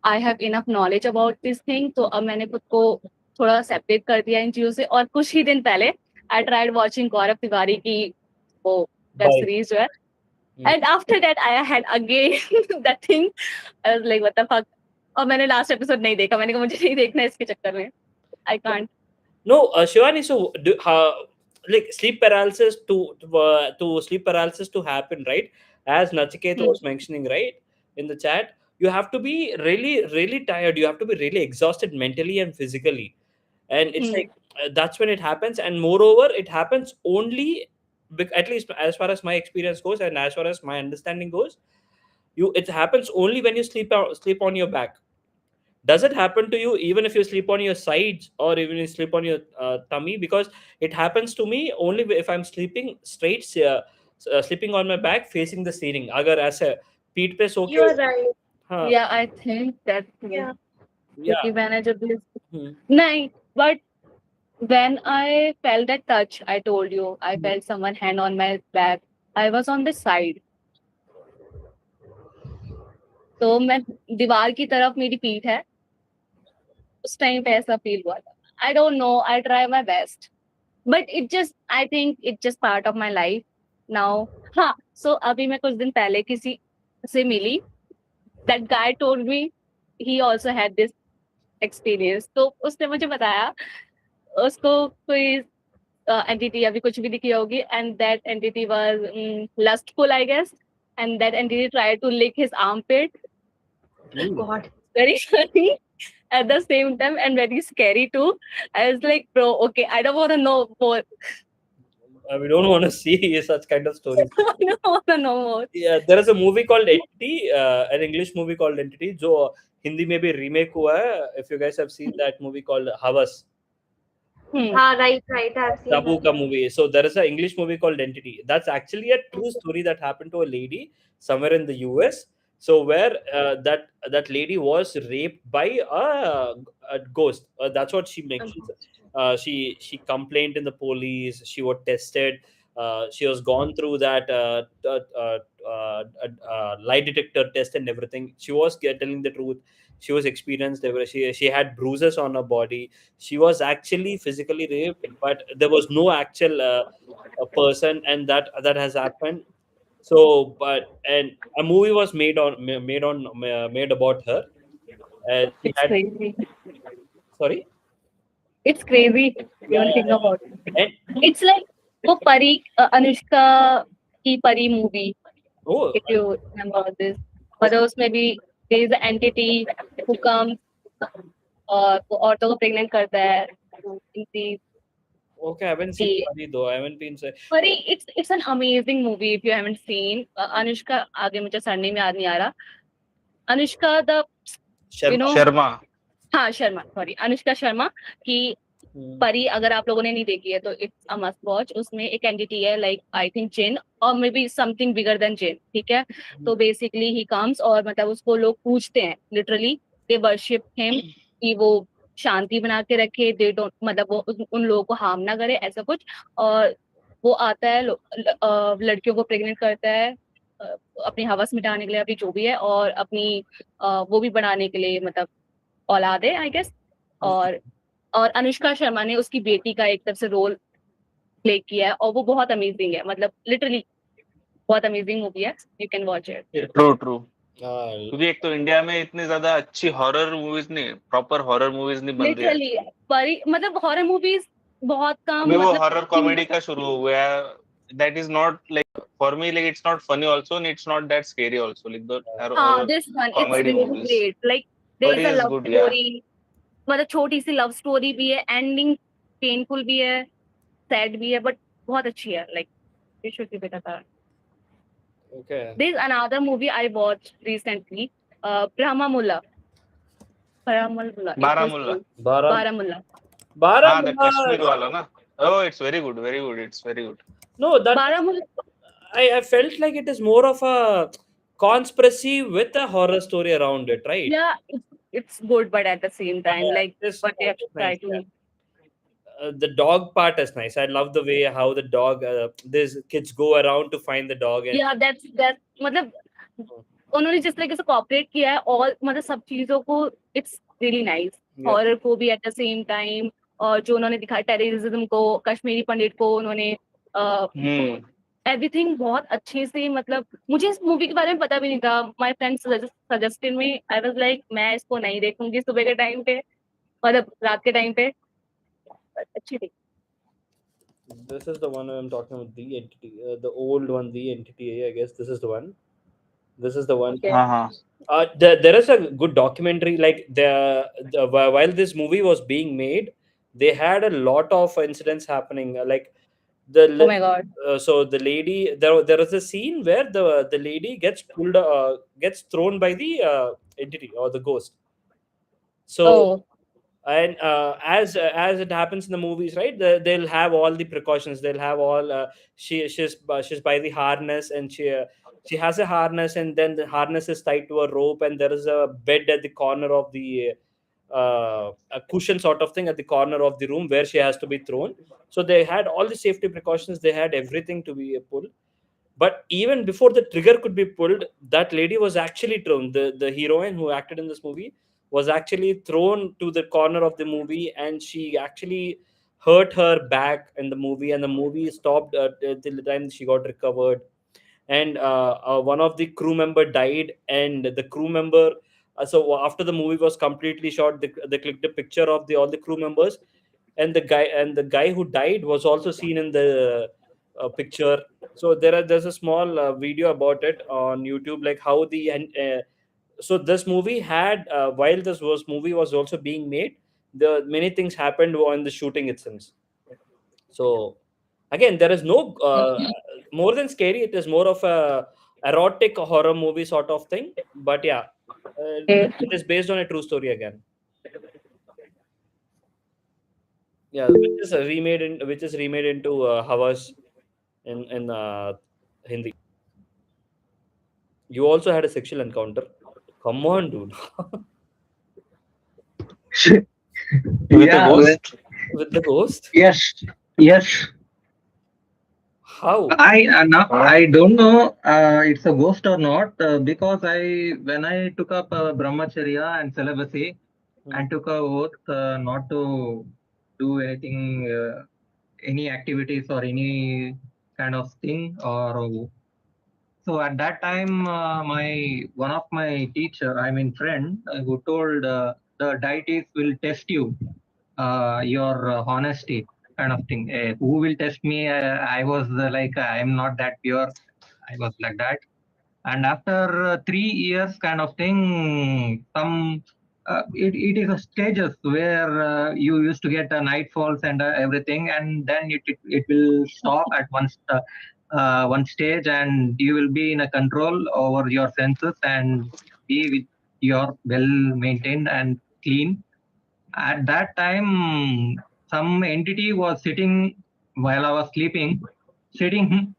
I have enough knowledge about this thing, तो अब मैंने खुद को थोड़ा सेपरेट कर दिया इन चीजों से। और कुछ ही दिन पहले आई ट्राइड वॉचिंग गौरव तिवारी की वो वेब सीरीज जो है, And after that, I had again that thing. I was like, what the fuck? और मैंने last episode नहीं देखा. मैंने कहा मुझे नहीं देखना इसके चक्कर में. I can't. No, Shivani, so like sleep paralysis to sleep paralysis to happen, right? As Nachiketa was mentioning, right, in the chat, you have to be really, really tired. You have to be really exhausted mentally and physically, and it's like that's when it happens. And moreover, it happens only, at least as far as my experience goes, and as far as my understanding goes, it happens only when you sleep on your back. Does it happen to you even if you sleep on your sides or even you sleep on your tummy? Because it happens to me only if I'm sleeping straight, sleeping on my back facing the ceiling. Agar ऐसे पीठ पे सो के, You're right. हाँ, Yeah, I think that. Yeah. क्योंकि मैंने जब नहीं, but when I felt that touch, I told you, I felt someone hand on my back. I was on the side. तो मैं दीवार की तरफ मेरी पीठ है. उस टाइम पे ऐसा फील हुआ था. I don't know. I try my best, but I think it's just part of my life now. हाँ, so अभी मैं कुछ दिन पहले किसी से मिली. That guy told me he also had this experience. तो उसने मुझे बताया उसको कोई entity अभी कुछ भी दिखी होगी, and that entity was lustful, I guess, and that entity tried to lick his armpit. God. Very funny at the same time and very scary too. I was like, bro, okay, I don't want to know more. we don't want to see such kind of stories. I don't want to know more. Yeah, there is a movie called Entity, an English movie called Entity, जो हिंदी में भी remake हुआ है. If you guys have seen that movie called Havas, Right. I've seen Tabu that. ka movie. So there is an English movie called Entity. That's actually a true story that happened to a lady somewhere in the US. So where that lady was raped by a ghost. That's what she mentions. She complained in the police. She was tested. She was gone through that lie detector test and everything. She was telling the truth. She was experienced. She had bruises on her body. She was actually physically raped, but there was no actual person, and that has happened. So, and a movie was made about her. And she It's had, crazy. sorry. It's crazy. Yeah, Don't think about it. And It's like वो परी अनुष्का की परी movie. oh, If you remember this, but उसमें भी there is an entity who comes और वो औरतों को pregnant करता है. okay, I haven't seen Pari though. I haven't been say. Pari, it's an amazing movie if you haven't seen. Anushka आगे मुझे सरनेम याद नहीं आ रहा. Anushka the Sharma. हाँ शर्मा, sorry, अनुष्का शर्मा की परी अगर आप लोगों ने नहीं देखी है तो इट्स अ मस्ट वॉच. उसमें एक एंटिटी है लाइक आई थिंक जिन और maybe something bigger than जिन. ठीक है, तो बेसिकली ही कम्स और मतलब उसको लोग पूछते हैं, लिटरली दे वर्शिप हिम कि वो शांति बना के रखे, दे डोंट मतलब वो उन लोगों को हार्म ना करे ऐसा कुछ. और वो आता है लड़कियों को प्रेग्नेंट करता है अपनी हवस मिटाने के लिए, अपनी जो भी है, और अपनी वो भी बनाने के लिए, मतलब औलाद है आई गेस. और अनुष्का शर्मा ने उसकी बेटी का एक तरफ से रोल प्ले किया है और वो बहुत अमेजिंग है, मतलब लिटरली बहुत अमेजिंग मूवी है. You can watch it. True क्योंकि एक तो इंडिया में इतनी ज्यादा अच्छी हॉरर मूवीज नहीं, प्रॉपर हॉरर मूवीज नहीं बन रही है. लिटरली परी मतलब हॉरर मूवीज बहुत कम. वो हॉरर कॉमेडी का शुरू हुआ है. That is not like for me, like it's not funny also and it's not that scary also, like the this one it's really great. Like there is a love story, मतलब छोटी सी love story भी है, ending painful भी है, sad भी है, but बहुत अच्छी है. Like you should give it a try. Okay. There is another movie I watched recently, Baramulla. Baramulla. the Kashmir wala na. Oh, it's very good. No, that Baramulla. I felt like it is more of a conspiracy with a horror story around it, right? Yeah, it's good, but at the same time, like This what they have to try nice, to. yeah. The dog part is nice. I love the way how the dog, these kids go around to find the dog. And Yeah, that's मतलब उन्होंने जिस तरीके से cooperate किया है और मतलब सब चीजों को, इट्स रियली नाइस. हॉरर को भी एट द सेम टाइम, और जो उन्होंने दिखाया टेररिज्म को, कश्मीरी पंडित को उन्होंने एवरीथिंग बहुत अच्छे से, मतलब मुझे इस मूवी के बारे में पता भी नहीं था। My friends suggested me, I was like मैं इसको नहीं देखूंगी सुबह के टाइम पे, मतलब रात के टाइम पे, but अच्छी थी। This is the one I'm talking about, the entity, the old one, the entity. I guess this is the one. This is the one. Okay. There is a good documentary. Like while this movie was being made, they had a lot of incidents happening. Like Oh my god. so the lady, there is a scene where the lady gets pulled, gets thrown by the entity or the ghost. So Oh. and as it happens in the movies, right, they'll have all the precautions. They'll have all she's by the harness, and she has a harness, and then the harness is tied to a rope, and there is a bed at the corner of the a cushion sort of thing at the corner of the room where she has to be thrown. So they had all the safety precautions. They had everything to be pulled. But even before the trigger could be pulled, that lady was actually thrown. The heroine who acted in this movie was actually thrown to the corner of the movie, and she actually hurt her back in the movie, and the movie stopped till the time she got recovered. And one of the crew member died, and the crew member, so after the movie was completely shot, they clicked a picture of all the crew members, and the guy who died was also seen in the picture. So there's a small video about it on YouTube, like how the and so this movie had while movie was also being made, the many things happened on the shooting itself. So again, there is no more than scary, it is more of a erotic horror movie sort of thing. But yeah, it is based on a true story again. Yeah, which is remade into Havas in Hindi. You also had a sexual encounter. Come on, dude. With a ghost? With the ghost? Yes. How? I don't know it's a ghost or not because when I took up brahmacharya and celibacy and took a oath not to do anything, any activities or any kind of thing or so at that time one of my teacher, I mean friend, who told the deities will test you your honesty kind of thing. Who will test me? I was like I'm not that pure. I was like that. And after 3 years kind of thing, it is a stages where you used to get nightfalls and everything, and then it will stop at one stage, and you will be in a control over your senses and be with your well maintained and clean. At that time, some entity was sitting while I was sleeping, sitting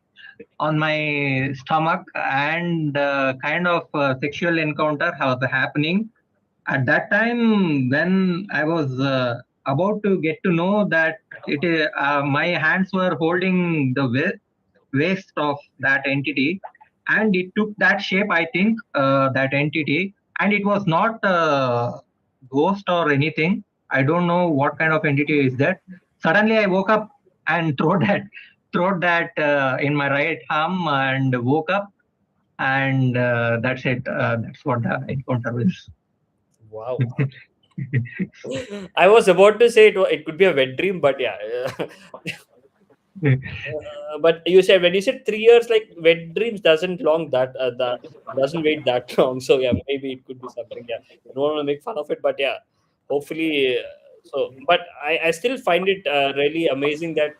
on my stomach, and kind of sexual encounter was happening. At that time, when I was about to get to know that my hands were holding the waist of that entity, and it took that shape, I think, that entity, and it was not ghost or anything. I don't know what kind of entity is that. Suddenly, I woke up and throw that in my right arm and woke up, and that's it. That's what the encounter is. Wow. I was about to say it could be a wet dream, but yeah. But you said when you said 3 years, like wet dreams doesn't doesn't wait that long. So yeah, maybe it could be something. Yeah, I don't want to make fun of it, but yeah, hopefully. So, but I still find it really amazing that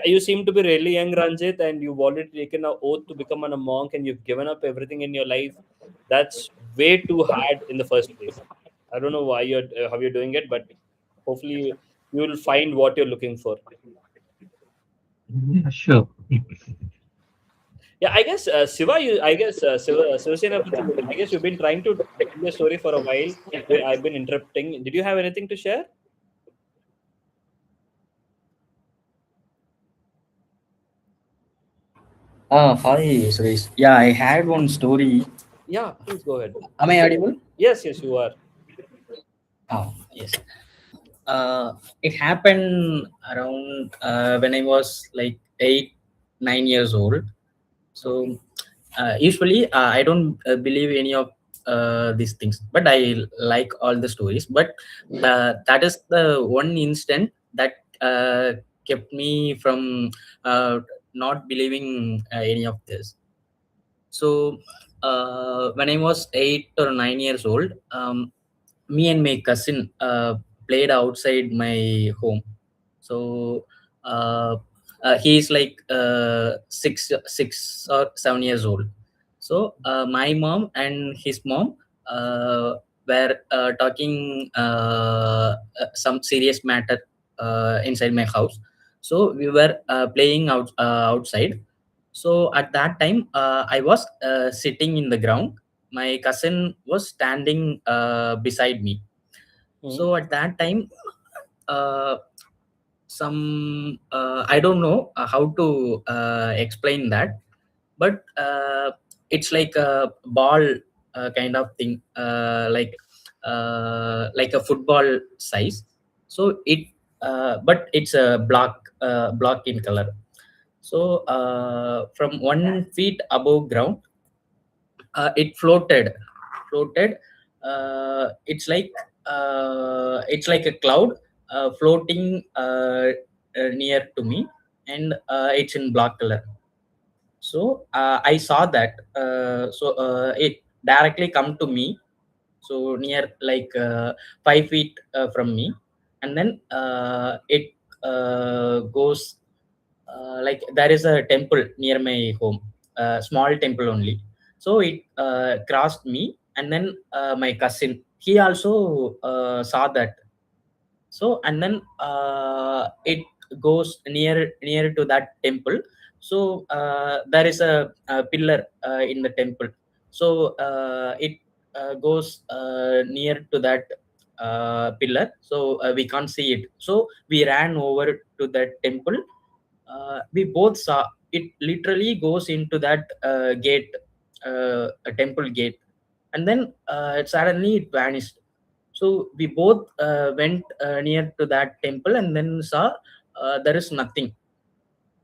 you seem to be really young, Ranjit, and you've already taken an oath to become a monk, and you've given up everything in your life. That's way too hard in the first place. I don't know why how you're doing it, but hopefully you will find what you're looking for. Sure. Yeah, I guess Siva Senapati, I guess you've been trying to tell the story for a while. I've been interrupting. Did you have anything to share? Hi, Suresh. Yeah, I had one story. Yeah, please go ahead. Am I audible? Yes, you are. Oh, yes. It happened around when I was like 8, 9 years old. So usually I don't believe any of these things, but I like all the stories. But that is the one instant that kept me from not believing any of this. So when I was 8 or 9 years old, me and my cousin played outside my home. So he's like 6 or 7 years old. So my mom and his mom were talking some serious matter inside my house. So we were playing outside. So at that time, I was sitting in the ground. My cousin was standing beside me. So at that time, uh, I don't know how to explain that, but it's like a ball kind of thing, like a football size. So but it's a block in color. So from 1 feet above ground, it floated. It's like a cloud floating near to me, and it's in black color. So I saw that. It directly come to me, so near like 5 feet from me, and then it goes like there is a temple near my home, small temple only. So it crossed me, and then my cousin, he also saw that. So and then it goes near to that temple. So there is a pillar in the temple. So it goes near to that pillar, so we can't see it. So we ran over to that temple. We both saw it literally goes into that gate, a temple gate, and then suddenly it vanished. So we both went near to that temple, and then saw there is nothing.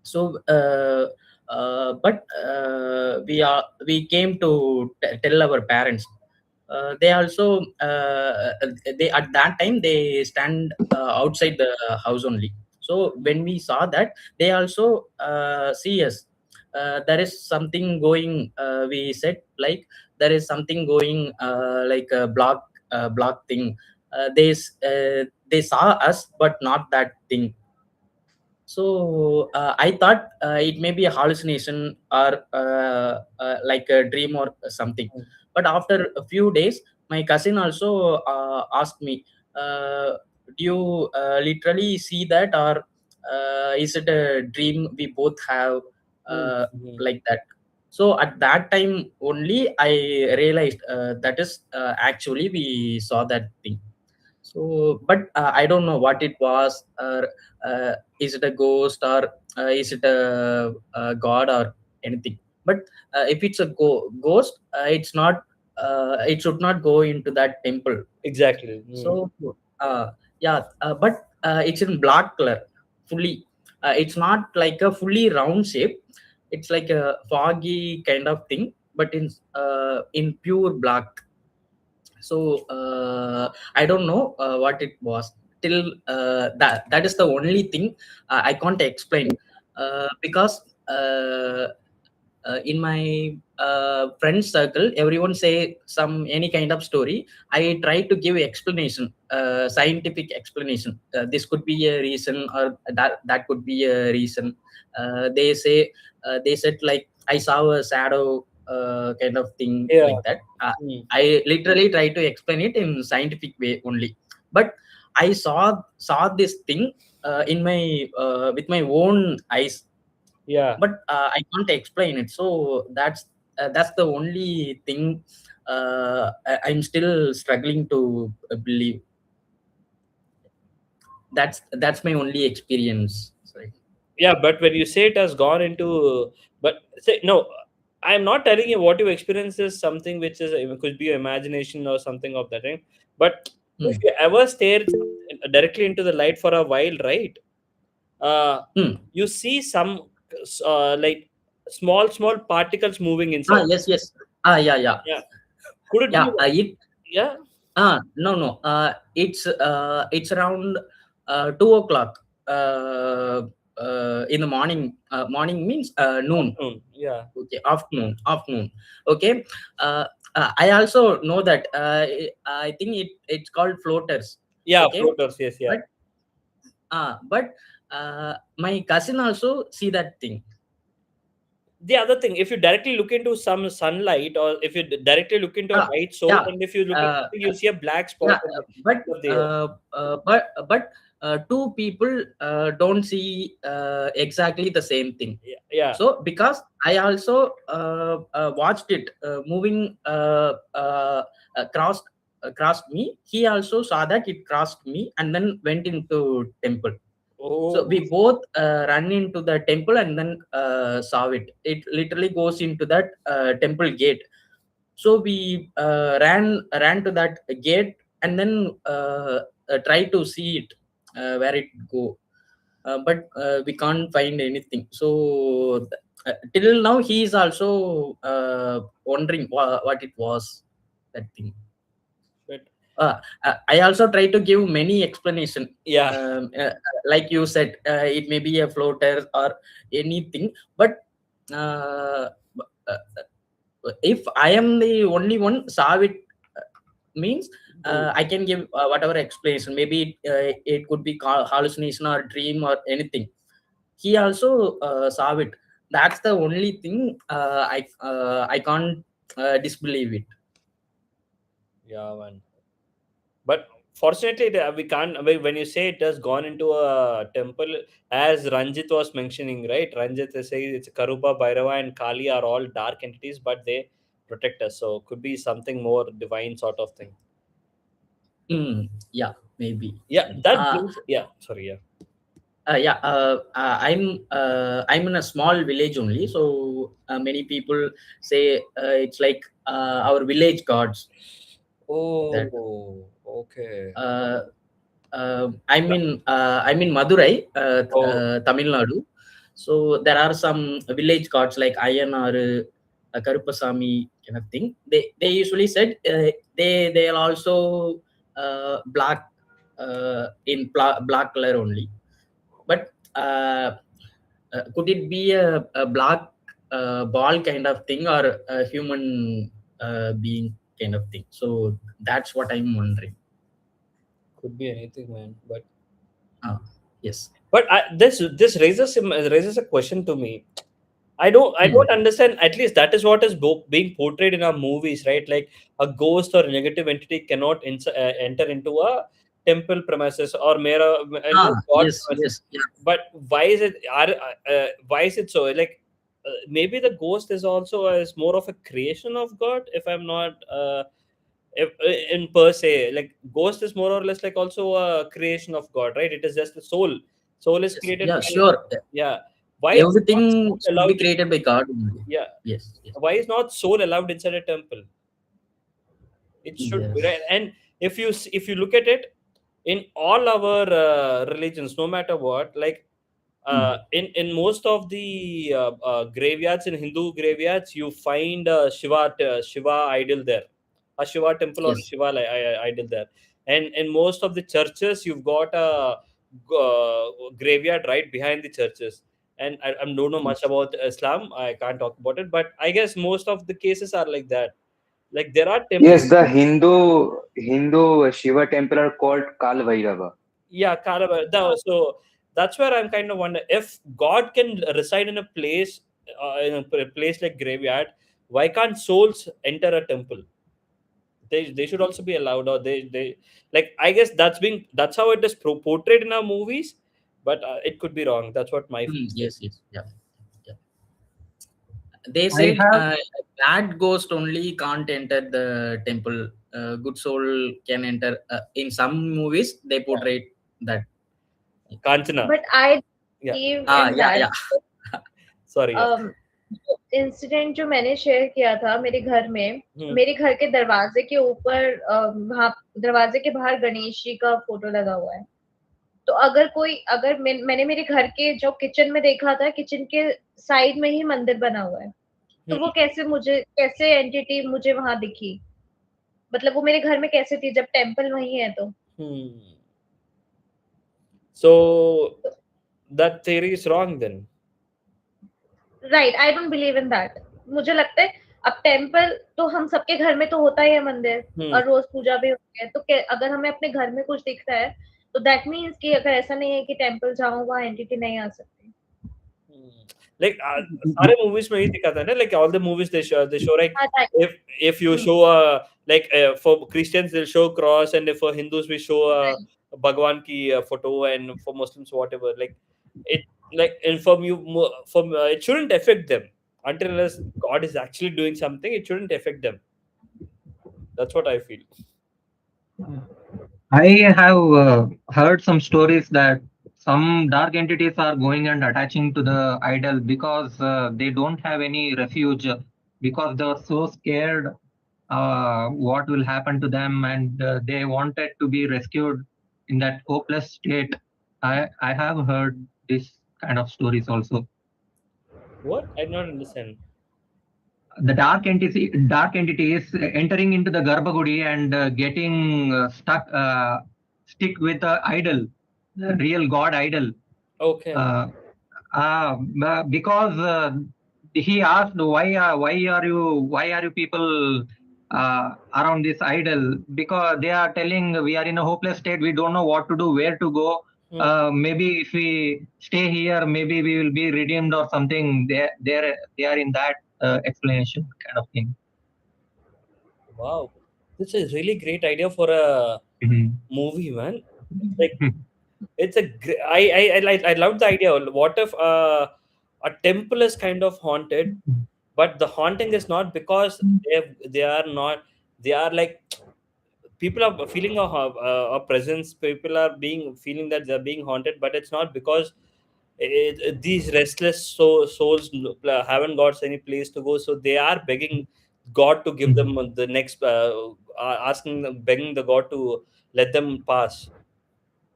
So but we came to tell our parents. They also they at that time they stand outside the house only. So when we saw that, they also see us. There is something going. We said like there is something going, like a block thing. They saw us, but not that thing. So I thought it may be a hallucination, or like a dream or something. But after a few days, my cousin also asked me, "Do you literally see that, or is it a dream we both have like that?" So at that time only I realized that is actually we saw that thing. So, but I don't know what it was, or is it a ghost, or is it a god or anything. But if it's a ghost, it's not. It should not go into that temple. Exactly. So yeah, but it's in black color fully. It's not like a fully round shape. It's like a foggy kind of thing, but in pure black. So I don't know what it was. Till that is the only thing I can't explain, because in my friend circle, everyone say any kind of story. I try to give explanation, scientific explanation. This could be a reason, or that could be a reason. They said like I saw a shadow kind of thing, Yeah. like that. I literally try to explain it in scientific way only. But I saw this thing in my with my own eyes. Yeah. But I can't explain it. So that's the only thing I'm still struggling to believe. That's my only experience. Sorry. Yeah, but when you say it has gone into, but say no, I'm not telling you what you experience is something which is it could be your imagination or something of that thing. But if you ever stare directly into the light for a while, right? You see some like small particles moving inside. Yes. Yeah. Could it Yeah. be? Yeah. No. It's around 2 o'clock. In the morning. Morning means noon. Yeah. Okay, afternoon. Okay. I also know that. I think it's called floaters. Yeah, Okay? floaters. Yes, yeah. But my cousin also see that thing. The other thing, if you directly look into some sunlight, or if you directly look into a white source, yeah. and if you look at it, you see a black spot. Yeah, but two people don't see exactly the same thing. Yeah. So because I also watched it moving crossed me, he also saw that it crossed me and then went into temple. So we both ran into the temple and then saw it. It literally goes into that temple gate. So we ran to that gate and then try to see it where it go, but we can't find anything. So till now he is also wondering what it was, that thing. I also try to give many explanation. Yeah. Like you said, it may be a floater or anything, but if I am the only one saw it, means I can give whatever explanation. Maybe it could be hallucination or dream or anything. He also saw it. That's the only thing I can't disbelieve it. Yeah, man. But fortunately, we can't. When you say it has gone into a temple, as Ranjit was mentioning, right? Ranjit is saying it's Karupa, Bhairava, and Kali are all dark entities, but they protect us. So could be something more divine sort of thing. Yeah, maybe. Yeah, yeah. Sorry, yeah. I'm in a small village only, so many people say it's like our village gods. Oh, okay. I'm in Madurai, Tamil Nadu. So there are some village gods like Ayyanar, Karupasamy kind of thing. They usually said they'll also black in black color only. But could it be a black ball kind of thing or a human being kind of thing? So that's what I'm wondering. Could be anything, man. But yes. But this raises a question to me. I don't understand. At least that is what is being portrayed in our movies, right? Like a ghost or a negative entity cannot enter into a temple premises or yes. Yeah. But why is it? Why is it so? Like maybe the ghost is also is more of a creation of God. If I'm not. In per se, like ghost is more or less like also a creation of God, right? It is just the soul is created. Yeah, sure. Yeah, why everything should be created by God only. Yeah. Yes. Why is not soul allowed inside a temple? It should be, right? And if you look at it in all our religions, no matter what, like in most of the graveyards, in Hindu graveyards, you find Shiva idol there, a Shiva temple or Shiva idol there, and in most of the churches you've got a graveyard right behind the churches. And I don't know much about Islam, I can't talk about it, but I guess most of the cases are like that. Like there are temples. Yes, the Hindu Shiva temple are called Kal Bhairava. Yeah, Kal Bhairava. So that's where I'm kind of wondering, if God can reside in a place like graveyard, why can't souls enter a temple? They should also be allowed, or they like, I guess that's how it is portrayed in our movies, but it could be wrong. That's what my yes. Yeah. They said bad ghost only can't enter the temple. Good soul can enter. In some movies they portray that. Kanchana. But I believe in that. Sorry. Incident जो मैंने share किया था मेरे घर में, मेरे घर के दरवाजे के ऊपर, दरवाजे के बाहर गणेश जी का फोटो लगा हुआ है. तो अगर मैंने मेरे घर के जो किचन में देखा था, किचन के साइड में ही मंदिर बना हुआ है, तो वो कैसे एंटिटी मुझे वहां दिखी, मतलब वो मेरे घर में कैसे थी जब टेम्पल वही है तो। So that theory is wrong then. Right, I don't believe in that. मुझे लगता है अब टेम्पल तो हम सबके घर में तो होता ही है मंदिर, और रोज पूजा भी होती है, तो अगर हमें अपने घर में कुछ दिखता है तो दैट मीन्स कि अगर ऐसा नहीं है कि टेम्पल जाऊं वहां एंटिटी नहीं आ सकती। Like सारे movies में ही दिखाता है ना, like all the movies they show like right. if you show like for Christians they'll show cross, and for Hindus we show Bhagwan ki photo, and for Muslims whatever, like it, like, and from it shouldn't affect them until unless God is actually doing something. It shouldn't affect them. That's what I feel. I have heard some stories that some dark entities are going and attaching to the idol because they don't have any refuge, because they are so scared what will happen to them, and they wanted to be rescued in that hopeless state. I have heard this kind of stories also. What? I don't understand. The dark entity is entering into the Garbhagudi and getting stick with the idol, the real god idol. Okay. Because he asked, why are you people around this idol? Because they are telling we are in a hopeless state, we don't know what to do, where to go. Maybe if we stay here, maybe we will be redeemed or something. They are in that explanation kind of thing. Wow, this is really great idea for a movie, man. Like, it's I love the idea. What if a temple is kind of haunted, but the haunting is not because they are like, people are feeling a presence. People are feeling that they're being haunted, but it's not because these restless souls haven't got any place to go, so they are begging God to give them the next, begging the God to let them pass.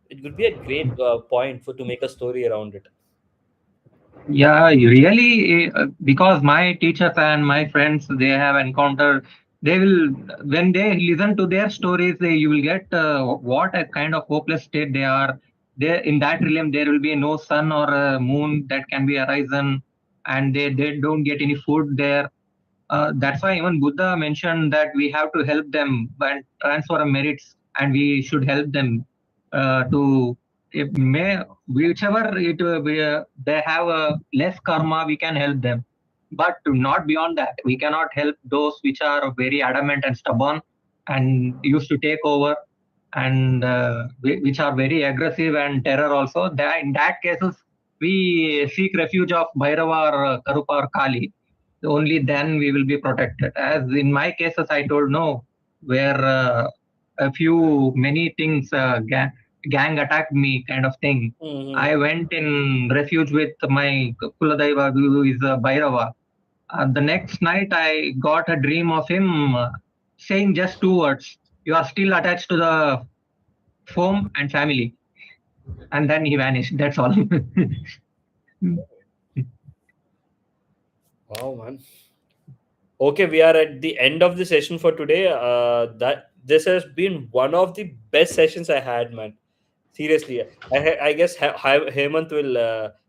It would be a great point to make a story around it. Yeah, really, because my teachers and my friends, they have encountered, they will, when they listen to their stories, you will get what a kind of hopeless state they are. There in that realm, there will be no sun or moon that can be arisen, and they don't get any food there. That's why even Buddha mentioned that we have to help them and transfer merits, and we should help them to, whichever it they have a less karma, we can help them, but not beyond that. We cannot help those which are very adamant and stubborn and used to take over, and which are very aggressive and terror also. In that cases, we seek refuge of Bhairava or Karupa or Kali. Only then we will be protected. As in my cases, I told no, where many things gang attacked me kind of thing. I went in refuge with my Kuladaiva, who is Bhairava. The next night, I got a dream of him saying just 2 words: "You are still attached to the foam and family," and then he vanished. That's all. Wow, man. Okay, we are at the end of the session for today. That this has been one of the best sessions I had, man. Seriously, I guess Hemant will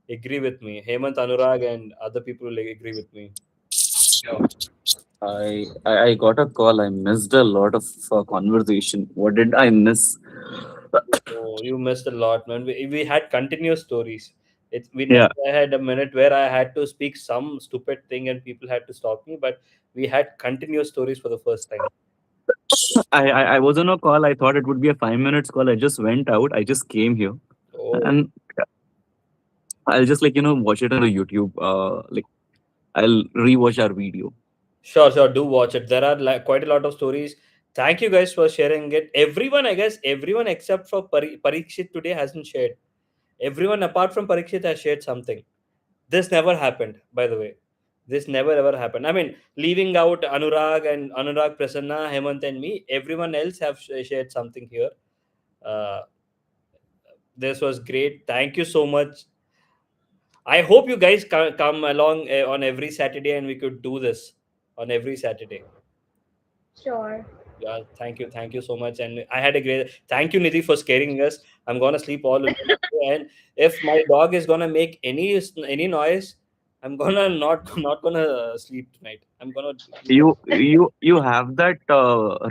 agree with me. Hemant, Anurag, and other people will agree with me. I got a call. I missed a lot of conversation. What did I miss? Oh, you missed a lot, man. We had continuous stories. I had a minute where I had to speak some stupid thing and people had to stop me, but we had continuous stories for the first time. I was on a call. I thought it would be a 5 minutes call. I just went out. I just came here, and I'll just watch it on a YouTube. I'll rewatch our video. Sure, do watch it. There are quite a lot of stories. Thank you guys for sharing it. Everyone, I guess, everyone except for Parikshit today hasn't shared. Everyone apart from Parikshit has shared something. This never happened, by the way. This never ever happened. I mean, leaving out Anurag, Prasanna, Hemant, and me, everyone else have shared something here. This was great. Thank you so much. I hope you guys come along on every Saturday, and we could do this on every Saturday. Sure. Yeah, thank you so much. And I had a great. Thank you, Nidhi, for scaring us. I'm gonna sleep all alone. And if my dog is gonna make any noise, I'm gonna not gonna sleep tonight. I'm gonna. You have that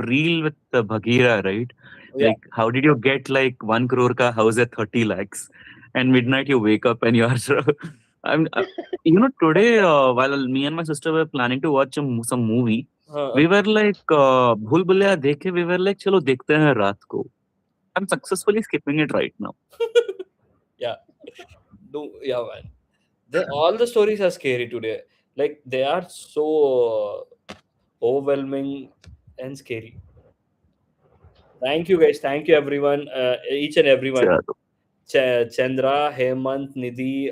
reel with the Bhagira, right? Yeah. Like, how did you get like 1 crore ka house at 30 lakhs? And midnight you wake up and you are. I'm, today while me and my sister were planning to watch some movie, we were like, Bhul Bhulaiya dekhe, we were like, chalo dekhte hain raat ko. I'm successfully skipping it right now. Yeah. Yeah, man. All the stories are scary today. Like they are so overwhelming and scary. Thank you, guys. Thank you, everyone. Each and everyone. Chalo. Chandra, Hemant, Nidhi,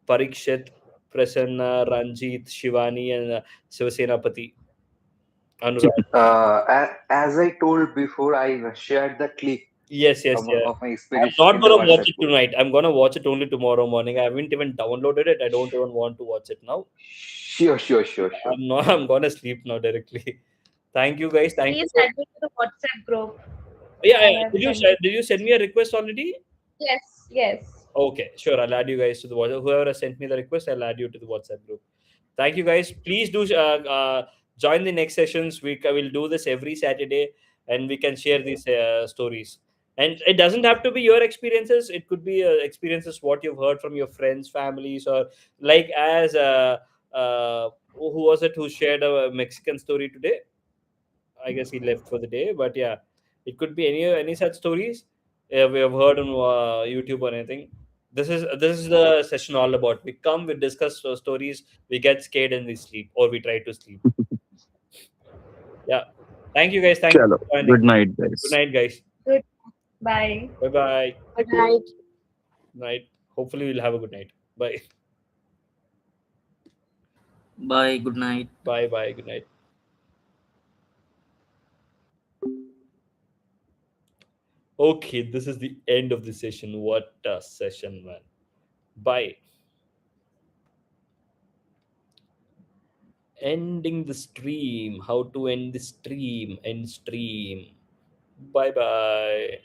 Parikshit, Prasanna, Ranjit, Shivani, and Sivasenapati. Anurag. As I told before, I shared the clip Yes, yes, of, yeah. of my I'm experience not in the gonna watch WhatsApp it group. tonight. I'm gonna watch it only tomorrow morning. I haven't even downloaded it. I don't even want to watch it now. Sure. I'm not. I'm gonna sleep now directly. Thank you, guys. Thank you. Please add me to the WhatsApp group. Yeah, I yeah. have Did you send me a request already? Yes. Okay, sure. I'll add you guys to the WhatsApp. Whoever has sent me the request, I'll add you to the WhatsApp group. Thank you, guys. Please do join the next sessions. We will do this every Saturday, and we can share these stories. And it doesn't have to be your experiences. It could be experiences what you've heard from your friends, families, or like as who was it who shared a Mexican story today? I guess he left for the day, but yeah, it could be any such stories we have heard on YouTube or anything. This is the session all about. We come, we discuss stories, we get scared, and we sleep, or we try to sleep. Yeah, thank you, guys. Thank you Chalo. for joining. Good night, Good guys. night, guys. Good. Bye. Bye bye. Good night. Night. Hopefully, we'll have a good night. Bye. Bye. Good night. Bye bye. Good night. Okay, this is the end of the session. What a session, man. Bye. Ending the stream. How to end the stream? End stream. Bye bye.